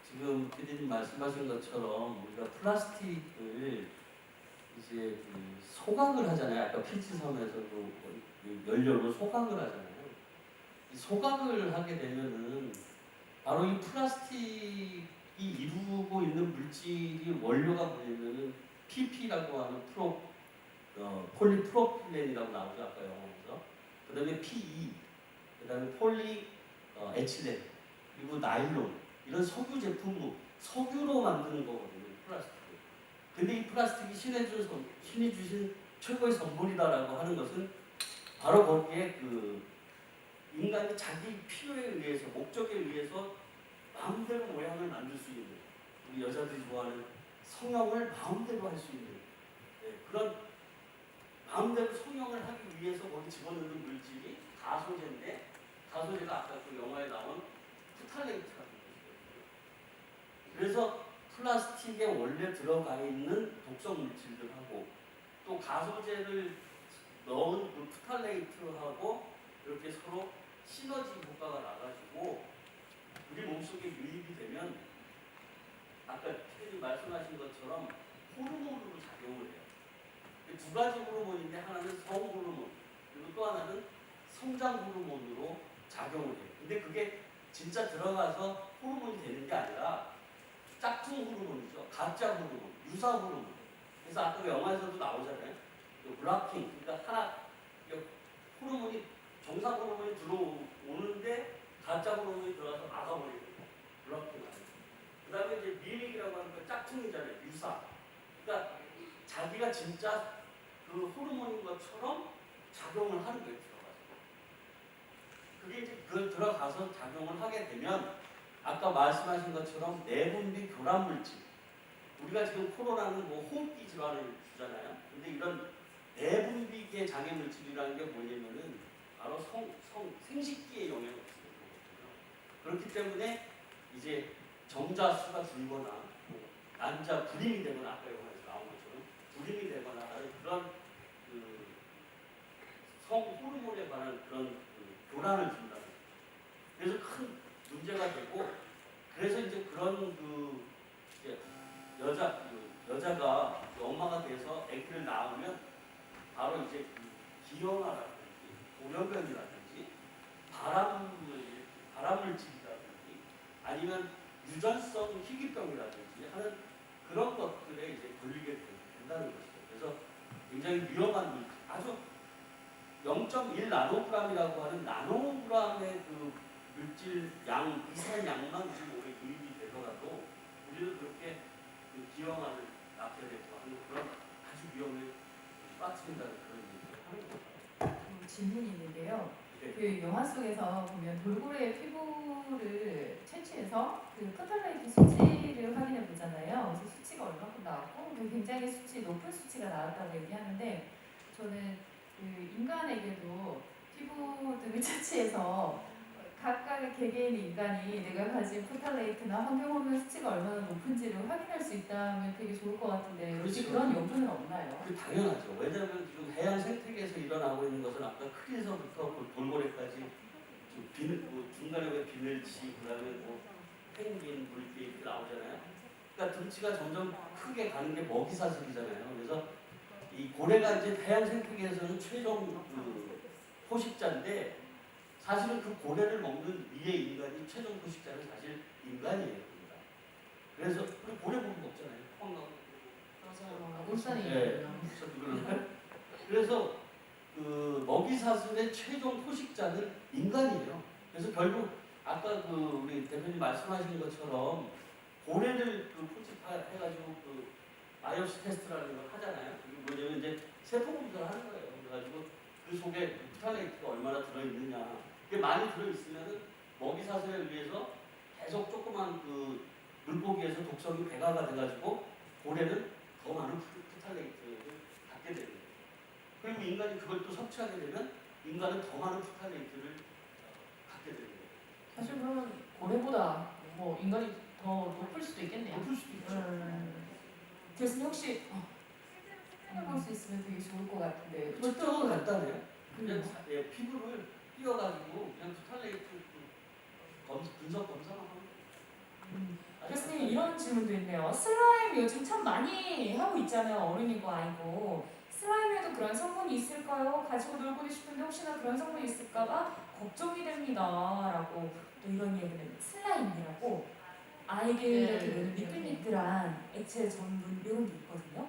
A: 지금 PD님 말씀하신 것처럼 우리가 플라스틱을 이제 소각을 하잖아요. 아까 필지섬에서도 그 연료로 소각을 하잖아요. 이 소각을 하게 되면은 바로 이 플라스틱이 이루고 있는 물질이 원료가 뭐냐면은 PP라고 하는 폴리프로필렌이라고 나오죠, 아까 영어에서. 그다음에 PE, 그다음에 에틸렌, 그리고 나일론, 이런 석유 제품으로 석유로 만드는 거거든요, 플라스틱을. 근데 이 플라스틱이 신이 주신 최고의 선물이다라고 하는 것은 바로 거기에 그 인간이 자기 필요에 의해서 목적에 의해서 마음대로 모양을 만들 수 있는 우리 여자들이 좋아하는 성형을 마음대로 할 수 있는 그런 마음대로 성형을 하기 위해서 거기 집어넣는 물질이 가소제인데 가소제가 아까 그 영화에 나온 프탈레이트라는 것이거든요. 그래서 플라스틱에 원래 들어가 있는 독성 물질들하고 또 가소제를 넣은 그 프탈레이트하고 이렇게 서로 시너지 효과가 나가지고 우리 몸속에 유입이 되면 아까 피디님 말씀하신 것처럼 호르몬으로 작용을 해요. 두 가지 호르몬인데 하나는 성 호르몬 그리고 또 하나는 성장 호르몬으로 작용을 해요. 근데 그게 진짜 들어가서 호르몬이 되는 게 아니라 짝퉁 호르몬이죠. 가짜 호르몬, 유사 호르몬. 그래서 아까 그 영화에서도 나오잖아요. 블락킹, 그러니까 하나 호르몬이 정상 호르몬이 들어오는데 가짜 호르몬이 들어가서 막아버리는 거예요. 블락킹. 그다음에 이제 미믹이라고 하는 건 짝퉁이잖아요. 유사. 그러니까 자기가 진짜 그 호르몬인 것처럼 작용을 하는 거예요. 들어가서. 그게 이제 그걸 들어가서 작용을 하게 되면 아까 말씀하신 것처럼 내분비 교란 물질. 우리가 지금 코로나는 뭐 호흡기 질환을 주잖아요. 근데 이런 내분비계 장애 물질이라는 게 뭐냐면은 바로 생식기에 영향을 주는 거거든요. 그렇기 때문에 이제 정자 수가 줄거나 뭐 난자 불임이 되거나 아까 영화에서 나온 것처럼 불임이 되거나 하는 그런 그 성 호르몬에 관한 그런 그 교란을 준다는 거죠. 그래서 큰 문제가 되고 그래서 이제 그런 그 이제 여자가 그 엄마가 돼서 아기를 낳으면 바로 이제 그 기형아라든지 고려변이라든지 발암물질이라든지 아니면 유전성 희귀병이라든지 하는 그런 것들에 이제 걸리게 된다는 것이죠. 그래서 굉장히 위험한 물질, 아주 0.1 나노그램이라고 하는 나노그램의 그 물질 양, 이상 양만 우리 몸에 유입이 되더라도 우리는 그렇게 그 기형아를 낳게 되고 하는 그런 아주 위험에 빠뜨린다는 그런 얘기를 하는 거죠.
B: 질문이 있는데요.
A: 네.
B: 그 영화 속에서 보면 돌고래의 피부를 채취해서 그 포탈라이트 수치를 확인해 보잖아요. 그래서 수치가 얼마큼 나왔고 굉장히 높은 수치가 나왔다고 얘기하는데 저는 그 인간에게도 피부 등을 채취해서 각각의 개개인의 인간이 내가 가진 포탈레이트나 환경호르몬 수치가 얼마나 높은지를 확인할 수 있다면 되게 좋을 것 같은데 혹시
A: 그렇죠.
B: 그런 연구는 없나요?
A: 그 당연하죠. 왜냐하면 지금 해양 생태계에서 일어나고 있는 것은 아까 크리에서부터 돌고래까지 중간에 왜 비늘치, 그다음에 뭐 펭귄, 물개 이렇게 나오잖아요. 그러니까 등치가 점점 크게 가는 게 먹이 사슬이잖아요. 그래서 이 고래가 이제 해양 생태계에서는 최종 그 포식자인데 사실은 그 고래를 먹는 위의 인간이 최종 포식자는 사실 인간이에요. 그러니까. 그래서 우리 고래 고기 먹잖아요. 포항
B: 맞아요.
D: 울산이
A: 네. 그래서 그 먹이 사슬의 최종 포식자는 인간이에요. 그래서 결국 아까 그 우리 대표님 말씀하신 것처럼 고래를 그 포집해가지고 그 바이오스 테스트라는 걸 하잖아요. 그게 뭐냐면 이제 세포 분석을 하는 거예요. 그래가지고 그 속에 포탈레이트가 얼마나 들어있느냐. 그게 많이 들어있으면은 먹이 사슬에 의해서 계속 조그만 그 물고기에서 독성이 배가가 돼가지고 고래는 더 많은 포탈레이트를 갖게 되는 거예요. 그리고 인간이 그걸 또 섭취하게 되면 인간은 더 많은 포탈레이트를 갖게 되는 거예요.
D: 사실 그러면 고래보다 뭐 인간이 더 높을 수도 있겠네요.
A: 높을 수도 있죠.
B: 교수님 혹시 해볼 수 있으면 되게 좋을 것 같은데
A: 절대로 간단해요. 그냥
B: 그래요?
A: 피부를 띄워가지고 그냥 포탈레이트 분석 검사만 하면 돼요.
B: 교수님 이런 질문도 있네요. 슬라임 요즘 참 많이 하고 있잖아요. 어른이고 아이고. 슬라임에도 그런 성분이 있을까요? 가지고 놀고 싶은데 혹시나 그런 성분이 있을까봐 걱정이 됩니다. 라고 또 이런 얘기는 슬라임이라고 아이들한테
D: 네.
B: 미끌미끌한 액체 전분 이런 게 있거든요.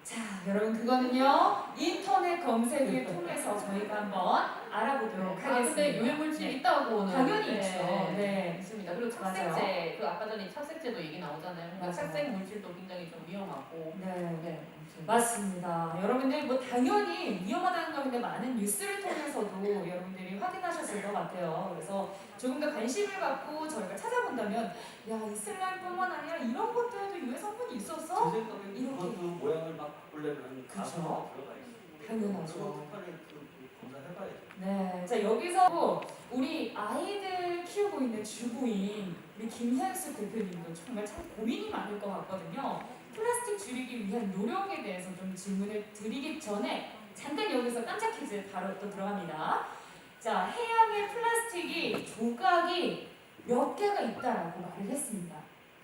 B: 자, 여러분 그거는요 인터넷 검색을 통해서 저희가 한번 알아보도록
D: 근데
B: 하겠습니다.
D: 유해물질
B: 네.
D: 있다고는
B: 당연히
D: 네,
B: 있죠. 네.
D: 있습니다. 그리고
B: 맞아요.
D: 착색제, 그 아까 전에 착색제도 얘기 나오잖아요. 그러니까
B: 맞아요.
D: 착색 물질도 굉장히 좀 위험하고.
B: 네.
D: 네, 아무튼.
B: 맞습니다. 여러분들 뭐 당연히 위험하다는 거 근데 많은 뉴스를 통해서도 여러분들이 확인하셨을 것 같아요. 그래서 조금 더 관심을 갖고 저희가 찾아본다면 야 이슬람뿐만 아니라 이런 것들도 유해 성분이 있었어?
A: 제 생각에
B: 이렇게.
A: 그것도 모양을 막 바꾸려면
B: 그쵸.
A: 가수가 들어가 있어요.
B: 당연하죠.
A: 그거 특별히 검사해봐야죠.
B: 네. 자 여기서 우리 아이들 키우고 있는 주부인 우리 김현숙 대표님도 정말 참 고민이 많을 것 같거든요. 플라스틱 줄이기 위한 노력에 대해서 좀 질문을 드리기 전에 잠깐 여기서 깜짝 퀴즈 바로 또 들어갑니다. 자, 해양의 플라스틱이 조각이 몇 개가 있다라고 말을 했습니다.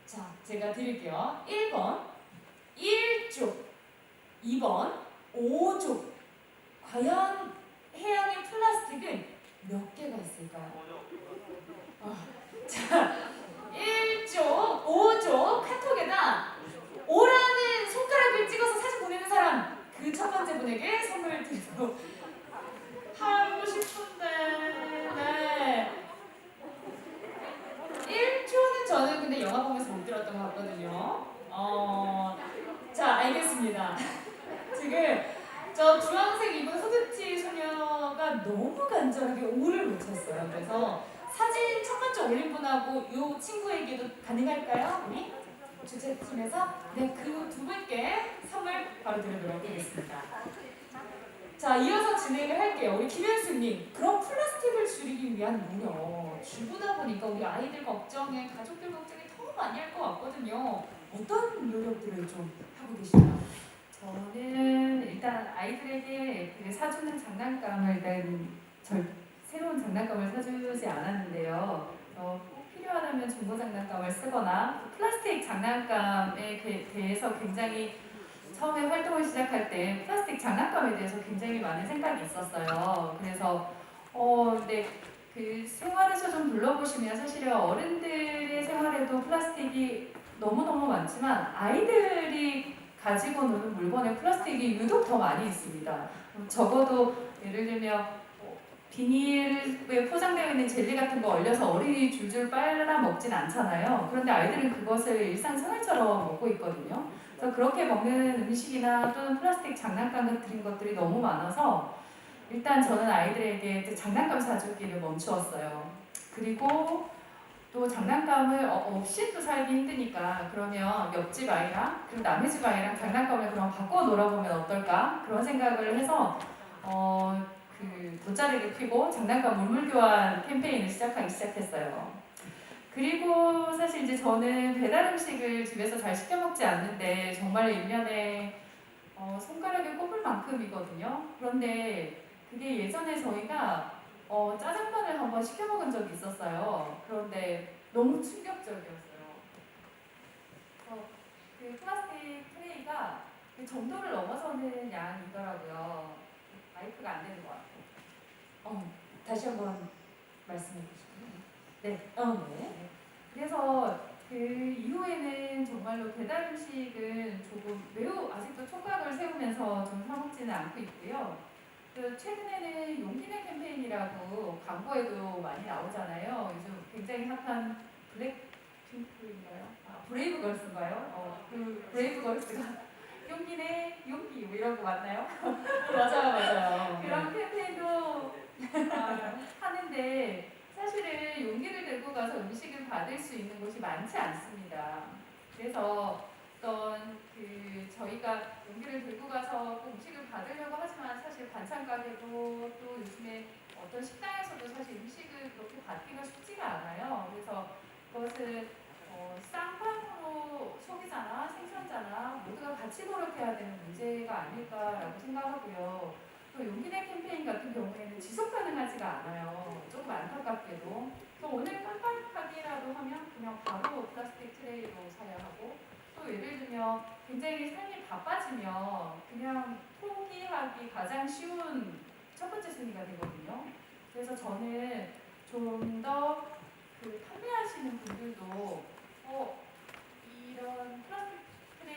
B: 자, 제가 드릴게요. 1번 1족, 2번 5족. 과연 해양의 플라스틱은 몇 개가 있을까요? 자, 1족, 5족 카톡에다 5라는 손가락을 찍어서 사진 보내는 사람 그 첫 번째 분에게 선물 드리도록 하고 싶은데 네. 1조는 저는 근데 영화 보면서 못 들었던 것 같거든요. 자 알겠습니다. 지금 저 주황색 입은 후드티 소녀가 너무 간절하게 5를 외쳤어요. 그래서 사진 첫 번째 올린 분하고 이 친구에게도 가능할까요? 우리 주최팀에서 네, 그 두 분께 선물 바로 드리도록 하겠습니다. 자, 이어서 진행을 할게요. 우리 김현수님, 그럼 플라스틱을 줄이기 위한 노력, 주부다 보니까 우리 아이들 걱정에, 가족들 걱정이 더 많이 할 것 같거든요. 어떤 노력들을 좀 하고 계시나요?
C: 저는 일단 아이들에게 그 사주는 장난감을 일단 새로운 장난감을 사주지 않았는데요. 꼭 필요하다면 중고 장난감을 쓰거나 플라스틱 장난감에 대해서 굉장히 처음에 활동을 시작할 때 플라스틱 장난감에 대해서 굉장히 많은 생각이 있었어요. 그래서 근데 그 생활에서 좀 둘러보시면 사실은 어른들의 생활에도 플라스틱이 너무너무 많지만 아이들이 가지고 노는 물건에 플라스틱이 유독 더 많이 있습니다. 적어도 예를 들면 비닐에 포장되어 있는 젤리 같은 거 얼려서 어린이 줄줄 빨아 먹진 않잖아요. 그런데 아이들은 그것을 일상생활처럼 먹고 있거든요. 그래서 그렇게 먹는 음식이나 또는 플라스틱 장난감 같은 것들이 너무 많아서 일단 저는 아이들에게 장난감 사주기를 멈추었어요. 그리고 또 장난감을 없이 또 살기 힘드니까 그러면 옆집 아이랑 그리고 남의 집 아이랑 장난감을 그럼 바꿔 놀아보면 어떨까 그런 생각을 해서 그 돗자리를 피고 장난감 물물 교환 캠페인을 시작하기 시작했어요. 그리고 사실 이제 저는 배달 음식을 집에서 잘 시켜 먹지 않는데 정말 1년에 손가락에 꼽을 만큼이거든요. 그런데 그게 예전에 저희가 짜장면을 한번 시켜 먹은 적이 있었어요. 그런데 너무 충격적이었어요. 그 플라스틱 트레이가 그 정도를 넘어서는 양이더라고요. 마이크가 안 되는 것 같아요.
B: 다시 한번 말씀해 주시면. 네. 네.
C: 그래서 그 이후에는 정말로 배달 음식은 조금 매우 아직도 촉각을 세우면서 좀 사 먹지는 않고 있고요. 또 최근에는 용기내 캠페인이라고 광고에도 많이 나오잖아요. 요즘 굉장히 핫한 블랙핑크인가요? 브레이브걸스인가요? 그 브레이브걸스가 용기내 용기 뭐 이런 거 맞나요?
B: 맞아요.
C: 그런 캠페인도 하는데 사실은 용기를 들고 가서 음식을 받을 수 있는 곳이 많지 않습니다. 그래서 저희가 용기를 들고 가서 꼭 음식을 받으려고 하지만 사실 반찬 가게도 또 요즘에 어떤 식당에서도 사실 음식을 그렇게 받기가 쉽지가 않아요. 그래서 그것을 쌍방으로 소비자나 생산자나 모두가 같이 노력해야 되는 문제가 아닐까라고 생각하고요. 또 용기내 캠페인 같은 경우에는 지속 가능하지가 않아요. 조금 안타깝게도. 또 오늘 깜빡하기라도 하면 그냥 바로 플라스틱 트레이로 사야 하고 또 예를 들면 굉장히 삶이 바빠지면 그냥 포기하기 가장 쉬운 첫 번째 순위가 되거든요. 그래서 저는 좀 더 그 판매하시는 분들도 이런 플라스틱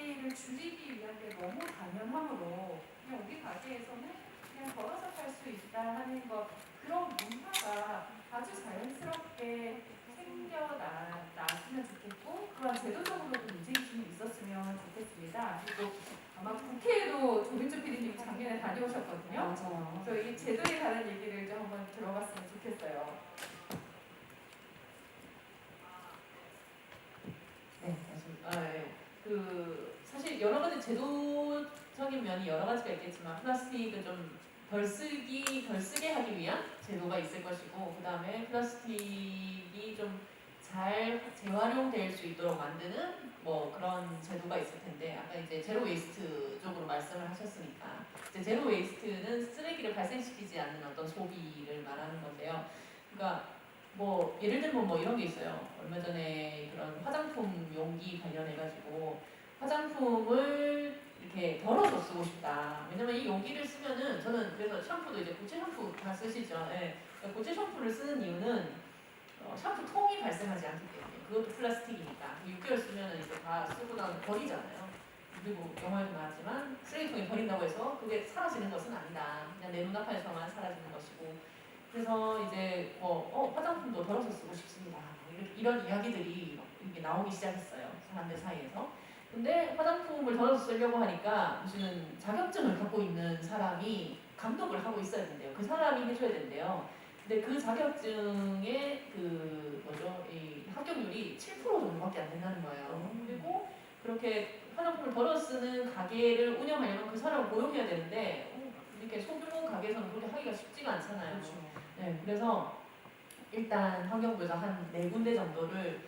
C: 값비를 줄이기 위한 게 너무 당연하므로 그냥 우리 가게에서는 그냥 덜어서 팔 수 있다 하는 것 그런 문화가 아주 자연스럽게 생겨났으면 좋겠고 그런 제도적으로도 움직임이 좀 있었으면 좋겠습니다. 그리고 아마 국회에도 조민주 PD님 작년에 다녀오셨거든요.
B: 맞아요.
C: 그래서 이 제도에 관한 얘기를 좀 한번 들어봤으면 좋겠어요.
D: 네, 그 사실 여러 가지 제도적인 면이 여러 가지가 있겠지만 플라스틱을 좀 덜 쓰게 하기 위한 제도가 있을 것이고 그 다음에 플라스틱이 좀 잘 재활용될 수 있도록 만드는 뭐 그런 제도가 있을 텐데 아까 이제 제로 웨이스트 쪽으로 말씀을 하셨으니까 이제 제로 웨이스트는 쓰레기를 발생시키지 않는 어떤 소비를 말하는 건데요. 그러니까 뭐 예를 들면 뭐 이런 게 있어요. 얼마 전에 그런 화장품 용기 관련해가지고 화장품을 이렇게 덜어서 쓰고 싶다. 왜냐면 이 용기를 쓰면은 저는 그래서 샴푸도 이제 고체 샴푸 다 쓰시죠. 예. 그러니까 고체 샴푸를 쓰는 이유는 샴푸 통이 발생하지 않기 때문에 그것도 플라스틱이니까 6개월 쓰면은 이제 다 쓰고 나면 버리잖아요. 그리고 영화에도 나왔지만 쓰레기통에 버린다고 해서 그게 사라지는 것은 아니다. 그냥 내 눈앞에서만 사라지는 것이고 그래서 이제 화장품도 덜어서 쓰고 싶습니다. 이런 이야기들이 이렇게 나오기 시작했어요. 사람들 사이에서. 근데 화장품을 덜어서 쓰려고 하니까 무슨 자격증을 갖고 있는 사람이 감독을 하고 있어야 된대요. 그 사람이 해줘야 된대요. 근데 그 자격증의 이 합격률이 7% 정도밖에 안 된다는 거예요. 그리고 그렇게 화장품을 덜어 쓰는 가게를 운영하려면 그 사람을 고용해야 되는데 이렇게 소규모 가게에서는 그렇게 하기가 쉽지가 않잖아요. 네, 그래서 일단 환경부에서 한 4군데 정도를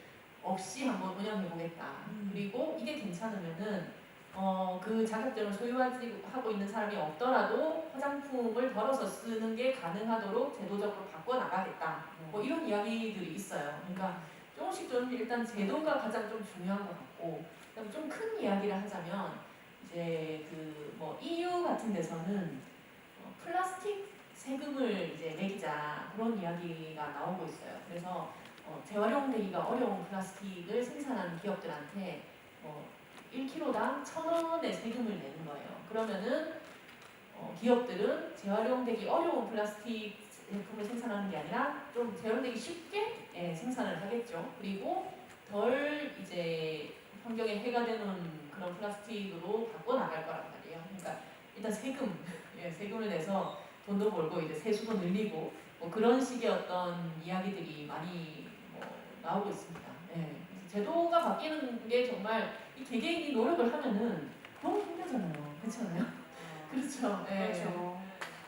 D: 없이 한번 운영해보겠다. 그리고 이게 괜찮으면은 그 자격증을 소유하고 있는 사람이 없더라도 화장품을 덜어서 쓰는 게 가능하도록 제도적으로 바꿔나가겠다. 뭐 이런 이야기들이 있어요. 그러니까 조금씩 좀 일단 제도가 가장 좀 중요한 것 같고 그다음 좀 큰 이야기를 하자면 이제 뭐 EU 같은 데서는 플라스틱 세금을 이제 매기자 그런 이야기가 나오고 있어요. 그래서 재활용되기가 어려운 플라스틱을 생산하는 기업들한테 1kg당 1,000원의 세금을 내는 거예요. 그러면은 기업들은 재활용되기 어려운 플라스틱 제품을 생산하는 게 아니라 좀 재활용되기 쉽게 생산을 하겠죠. 그리고 덜 이제 환경에 해가 되는 그런 플라스틱으로 바꿔 나갈 거란 말이에요. 그러니까 일단 세금을 내서 돈도 벌고 이제 세수도 늘리고 뭐 그런 식의 어떤 이야기들이 많이 나오고 있습니다. 예. 제도가 바뀌는 게 정말 이 개개인이 노력을 하면은 너무 힘들잖아요. 그렇잖아요. 그렇죠. 예.
B: 그렇죠.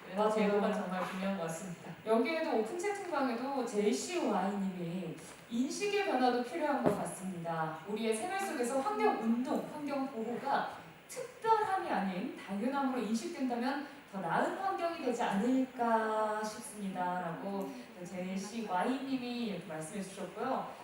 D: 그래서
B: 맞아요.
D: 제도가 정말 중요한 것 같습니다.
B: 여기에도 오픈 채팅방에도 JCY님이 인식의 변화도 필요한 것 같습니다. 우리의 생활 속에서 환경 운동, 환경 보호가 특별함이 아닌 당연함으로 인식된다면 더 나은 환경이 되지 않을까 싶습니다. 라고 JCY님이 이렇게 말씀해 주셨고요.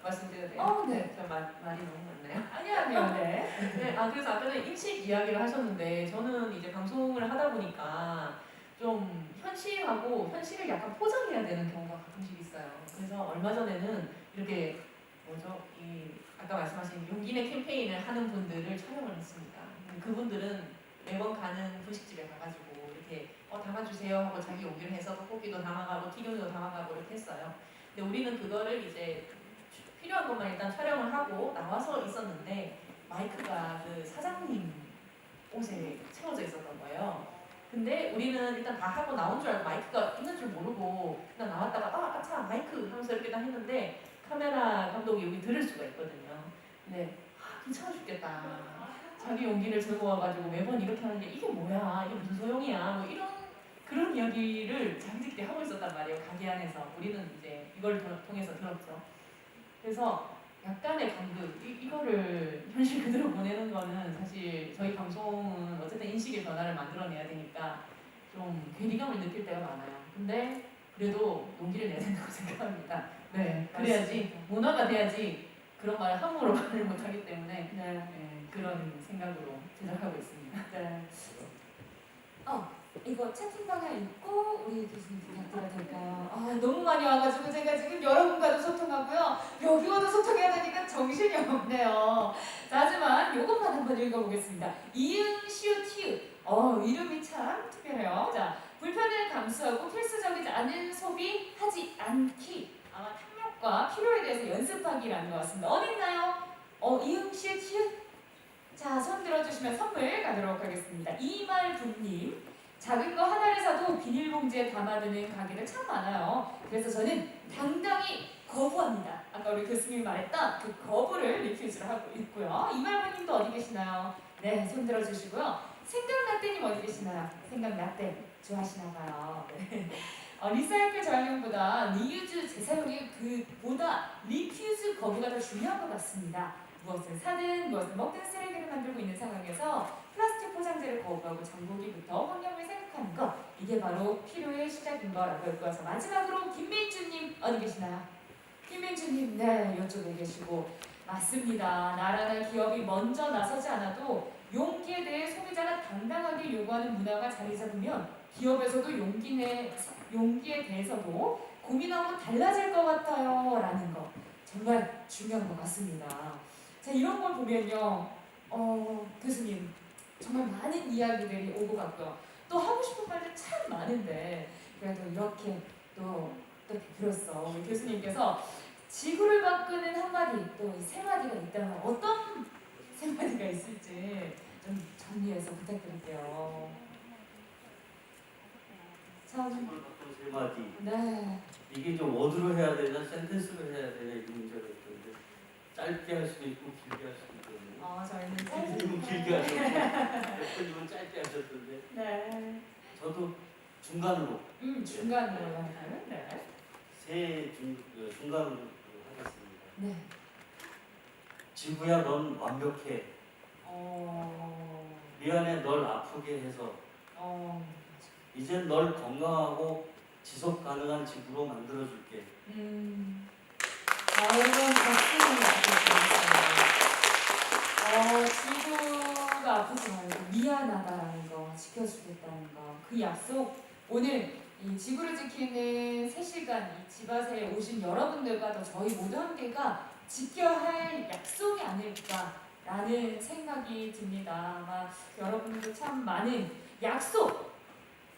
D: 말씀드려도 돼요?
B: 네.
D: 저 말이 너무 많나요?
B: 아니요, 네.
D: 네, 그래서 아까 전에 인식 이야기를 하셨는데 저는 이제 방송을 하다 보니까 좀 현실을 약간 포장해야 되는 경우가 가끔씩 있어요. 그래서 얼마 전에는 이렇게 아까 말씀하신 용기내 캠페인을 하는 분들을 촬영을 했습니다. 그분들은 매번 가는 분식집에 가가지고 이렇게 담아주세요 하고 자기 용기를 해서 떡볶이도 담아가고 튀김도 담아가고 이렇게 했어요. 근데 우리는 그거를 이제 필요한 것만 일단 촬영을 하고 나와서 있었는데 마이크가 그 사장님 옷에 채워져 있었던 거예요. 근데 우리는 일단 다 하고 나온 줄 알고 마이크가 있는 줄 모르고 그냥 나왔다가 아차 마이크 하면서 이렇게 다 했는데 카메라 감독이 여기 들을 수가 있거든요. 근데 귀찮아 죽겠다. 자기 용기를 들고 와가지고 매번 이렇게 하는 게 이게 뭐야? 이게 무슨 소용이야? 뭐 이런 그런 이야기를 자기들끼리 하고 있었단 말이에요. 가게 안에서. 우리는 이제 이걸 통해서 들었죠. 그래서 약간의 간극, 이거를 현실 그대로 보내는 거는 사실 저희 방송은 어쨌든 인식의 변화를 만들어내야 되니까 좀 괴리감을 느낄 때가 많아요. 근데 그래도 용기를 내야 된다고 생각합니다. 네, 그래야지 문화가 돼야지 그런 말을 함부로 말을 못하기 때문에 그런 생각으로 제작하고 있습니다.
B: 네. 이거 채팅방에 있고 우리 교수님 부탁드려도 될까요? 아, 너무 많이 와가지고 제가 지금 여러분과도 소통하고요. 여기와도 소통해야 되니까 정신이 없네요. 자, 하지만 이것만 한번 읽어보겠습니다. 이응, 시읒, 티읕. 이름이 참 특별해요. 자, 불편을 감수하고 필수적이지 않은 소비하지 않기. 아마 탐욕과 필요에 대해서 연습하기라는 것 같습니다. 어디 있나요? 이응, 시읒, 티읕. 자, 손 들어주시면 선물 가도록 하겠습니다. 이말분님. 작은 거 하나를 사도 비닐봉지에 담아두는 가게들 참 많아요. 그래서 저는 당당히 거부합니다. 아까 우리 교수님이 말했던 그 거부를 리퓨즈를 하고 있고요. 이말분님도 어디 계시나요? 네, 손 들어주시고요. 생각나때님 어디 계시나요? 생각나때 좋아하시나봐요. 네. 리사이클 저항력보다 리유즈 재사용이 그보다 리퓨즈 거부가 더 중요한 것 같습니다. 무엇을 사든 무엇을 먹든 쓰레기를 만들고 있는 상황에서 플라스틱 포장재를 거부하고 장보기부터 환경을 생각하는 것, 이게 바로 필요의 시작인 거라고 했고요. 마지막으로 김민주님 어디 계시나요? 김민주님, 네, 이쪽에 계시고 맞습니다. 나라나 기업이 먼저 나서지 않아도 용기에 대해 소비자가 당당하게 요구하는 문화가 자리 잡으면 기업에서도 용기에 대해서도 고민하고 달라질 것 같아요 라는 거 정말 중요한 것 같습니다. 자, 이런 걸 보면요, 교수님 정말 많은 이야기들이 오고 갔고요. 또 하고 싶은 말들 참 많은데 그래도 이렇게 또 베풀었어. 우리 교수님께서 지구를 바꾸는 한마디 또 세 마디가 있다면 어떤 세 마디가 있을지 좀 정리해서 부탁드릴게요. 참,
A: 지구를 바꾸는 세 마디.
B: 네.
A: 이게 좀 워드로 해야 되나 센텐스로 해야 되나 이 문제가 있던데 짧게 할 수도 있고 길게 할 수도 있거든요.
B: 저희는
A: 대표님은 길게 하셨고 대표님은 짧게 하셨던데
B: 네.
A: 저도 중간으로
B: 중간으로 하나요? 네.
A: 중간으로 하겠습니다.
B: 네.
A: 지구야 넌 완벽해. 미안해 널 아프게 해서. 이젠 널 건강하고 지속 가능한 지구로 만들어줄게.
B: 여러분 박수를 부탁드립니다. 지구가 아프지 말고 미안하다라는 거, 지켜주겠다는 거, 그 약속 오늘 이 지구를 지키는 3시간 이 지바세에 오신 여러분들과 또 저희 모두 함께가 지켜야 할 약속이 아닐까라는 생각이 듭니다. 아마 여러분들도 참 많은 약속,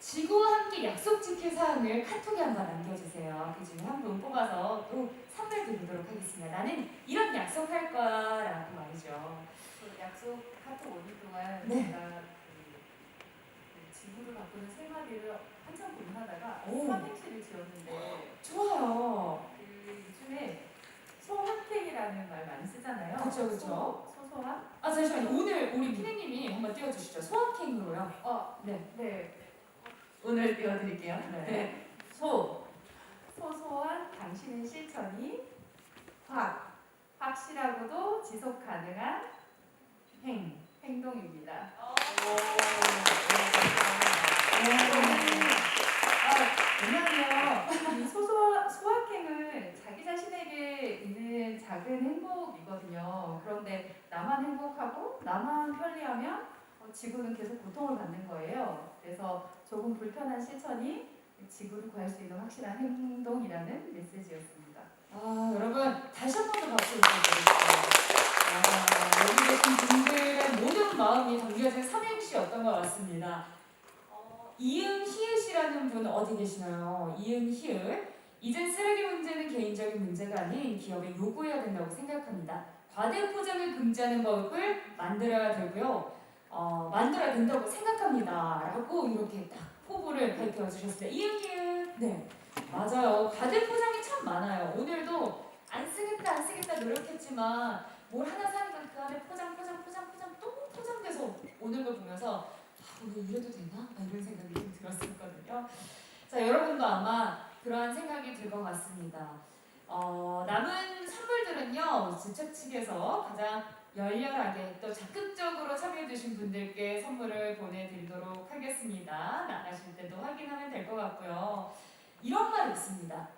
B: 지구와 함께 약속 지킬 사항을 카톡에 한번 남겨주세요. 그 중에 한 분 뽑아서 또 선물 드리도록 하겠습니다. 나는 이런 약속할 거라고 말이죠.
C: 그 약속 카톡 오는 동안
B: 네.
C: 제가 그 지구를 바꾸는 세 마디를 한참 고민하다가
B: 오.
C: 삼행시를 지었는데
B: 좋아요.
C: 그 요즘에 소확행이라는 말 많이 쓰잖아요.
B: 그쵸, 그쵸.
C: 소소한?
B: 잠시만요. 오늘 우리 피디님이 한번 띄워주시죠. 소확행으로요. 네.
C: 네.
D: 오늘 띄워드릴게요.
B: 네.
C: 소소한 당신의 실천이 확실하고도 지속 가능한 행동입니다. 왜냐하면 이 소확행은 자기 자신에게 있는 작은 행복이거든요. 그런데 나만 행복하고 나만 편리하면 지구는 계속 고통을 받는 거예요. 그래서 조금 불편한 실천이 지구를 구할 수 있는 확실한 행동이라는 메시지였습니다.
B: 여러분 다시 한 번 더 박수 부탁드립니다. 여기 계신 분들의 모든 마음이 담겨진 삼행시였던 것 같습니다. 이응 히읗이라는 분 어디 계시나요? 이응 히읗. 이젠 쓰레기 문제는 개인적인 문제가 아닌 기업에 요구해야 된다고 생각합니다. 과대 포장을 금지하는 법을 만들어야 되고요. 만들어야 된다고 생각합니다. 라고 이렇게 딱 포부를 밝혀 주셨습니다. 이응 히읗. 네, 맞아요. 과대 포장이 참 많아요. 오늘도 안 쓰겠다 노력했지만 뭘 하나 사니까 그 안에 포장 또 포장돼서 오는 걸 보면서 오늘 이래도 되나? 이런 생각이 좀 들었었거든요. 자, 여러분도 아마 그러한 생각이 들 것 같습니다. 남은 선물들은요, 지척 측에서 가장 열렬하게 또 적극적으로 참여해주신 분들께 선물을 보내드리도록 하겠습니다. 나가실 때도 확인하면 될 것 같고요. 이런 말이 있습니다.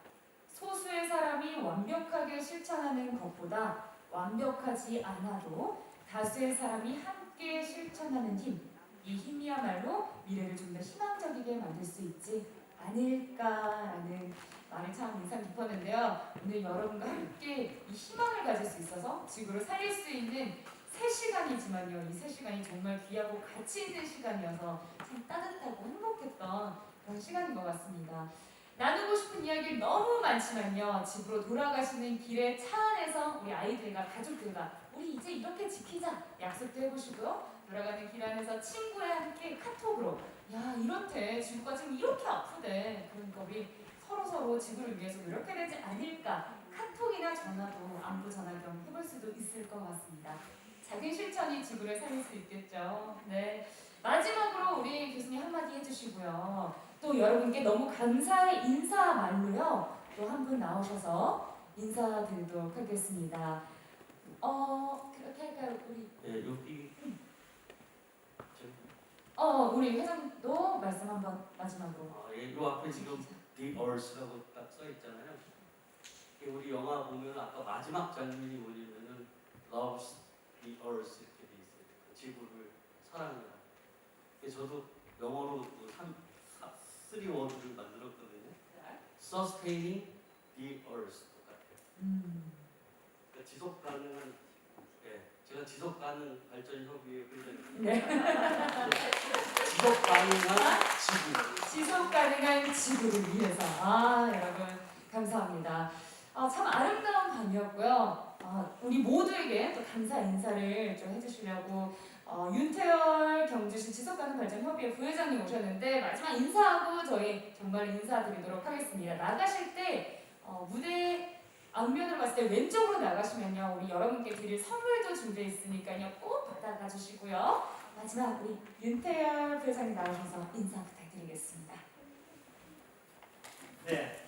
B: 소수의 사람이 완벽하게 실천하는 것보다 완벽하지 않아도 다수의 사람이 함께 실천하는 힘, 이 힘이야말로 미래를 좀 더 희망적이게 살게 만들 수 있지 않을까라는 말이 참 인상 깊었는데요. 오늘 여러분과 함께 이 희망을 가질 수 있어서 지구를 살릴 수 있는 3시간이지만요. 이 3시간이 정말 귀하고 가치 있는 시간이어서 참 따뜻하고 행복했던 그런 시간인 것 같습니다. 나누고 싶은 이야기는 너무 많지만요. 집으로 돌아가시는 길의 차 안에서 우리 아이들과 가족들과 우리 이제 이렇게 지키자 약속도 해보시고요. 돌아가는 길 안에서 친구와 함께 카톡으로 야 이렇대 지구가 지금 이렇게 아프대 그러니까 우리 서로 지구를 위해서 노력해야 되지 않을까 카톡이나 전화도 안부 전화 겸 해볼 수도 있을 것 같습니다. 작은 실천이 지구를 살릴 수 있겠죠. 네. 마지막으로 우리 교수님 한마디 해주시고요. 또 여러분께 너무 감사의 인사 말로요. 또 한 분 나오셔서 인사드리도록 하겠습니다. 그렇게 할까요? 우리
A: 예, 여기
B: 우리 회장도 말씀 한번 마지막으로.
A: 예, 요 앞에 지금 The Earth라고 딱 써 있잖아요. 우리 영화 보면 아까 마지막 장면이 뭐냐면은 Loves the Earth 이렇게 돼 있어요. 그 지구를 사랑해요. 저도 영어로 3 워드를 만들었거든요. Sustaining the Earth 똑같아요. 그러니까 지속 가능한 제가 지속 가능 발전 협의회 회장입니다. 지속 가능한 지구.
B: 지속 가능한 지구를 위해서. 여러분 감사합니다. 참 아름다운 밤이었고요. 우리 모두에게 또 감사 인사를 좀 해주시려고 윤태열 경주시 지속가능 발전 협의회 부회장님 오셨는데 마지막 인사하고 저희 정말 인사드리도록 하겠습니다. 나가실 때 무대 앞면으로 봤을 때 왼쪽으로 나가시면요 우리 여러분께 드릴 선물도 준비해 있으니까요 꼭 받아가 주시고요. 마지막 우리 윤태열 부회장님 나오셔서 인사 부탁드리겠습니다.
E: 네,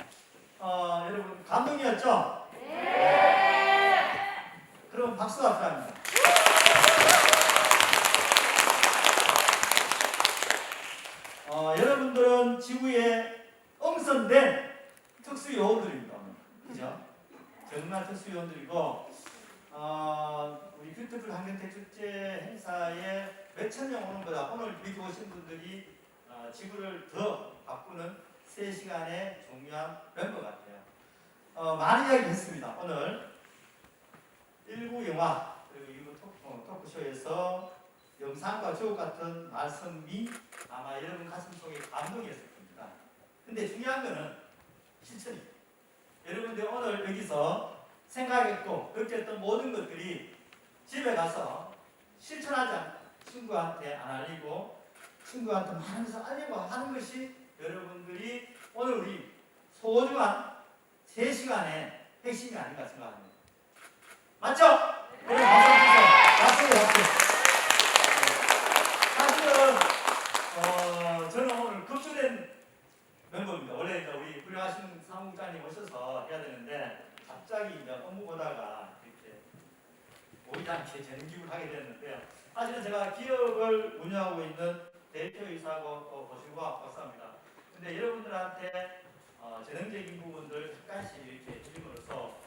E: 여러분 감동이었죠? 네. 그럼 박수 합시다. 여러분들은 지구에 엄선된 특수 요원들입니다. 그죠? 정말 특수 요원들이고 우리 뷰티풀 환경택 축제 행사에 몇천 명 오는 거다. 오늘 여기 오신 분들이 지구를 더 바꾸는 3시간의 중요한 멤버 같아요. 많은 이야기 했습니다. 오늘 1부 영화 그리고 2부 토크쇼에서 영상과 주옥 같은 말씀이 아마 여러분 가슴 속에 감동이었을 겁니다. 근데 중요한 거는 실천입니다. 여러분들 오늘 여기서 생각했고 느꼈던 모든 것들이 집에 가서 실천하지 않고 친구한테 안 알리고 친구한테 많은 것을 알리고 하는 것이 여러분들이 오늘 우리 소중한 3시간의 핵심이 아닌가 생각합니다. 맞죠? 네. 박수 주세요. 사실은 저는 오늘 급주된 멤버입니다. 원래 이제 우리 훌륭하신 사무국장님 오셔서 해야 되는데 갑자기 이제 업무 보다가 이렇게 보이지 않게 전기를 하게 됐는데요. 사실은 제가 기업을 운영하고 있는 대표이사고 보시고 박사입니다. 근데 여러분들한테 재능적인 부분들 약간씩 이렇게 해줌으로써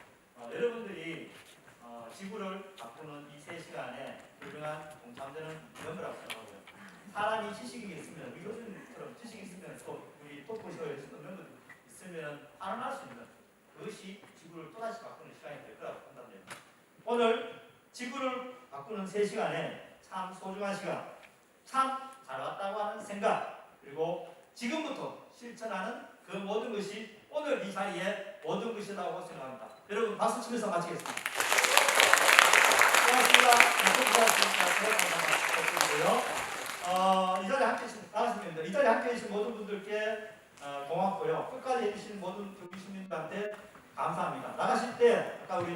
E: 여러분들이 지구를 바꾸는 이 3시간에 훌륭한 동참되는 멤버라고 생각하고요. 사람이 지식이 있으면 우리 교수님처럼 지식이 있으면 또 우리 토크쇼에 있는 멤버들 있으면 발언할 수 있는 그것이 지구를 또다시 바꾸는 시간이 될 거라고 판단됩니다. 오늘 지구를 바꾸는 3시간에 참 소중한 시간, 참 잘 왔다고 하는 생각, 그리고 지금부터 실천하는 그 모든 것이 오늘 이 자리에 모든 것이라고 생각합니다. 여러분 박수 치면서 마치겠습니다. 고맙습니다. 이 자리에 함께 해주신 나갔습니다. 이 자리에 함께 해주신 모든 분들께 고맙고요. 끝까지 해주신 모든 교수님들한테 감사합니다. 나가실 때 아까 우리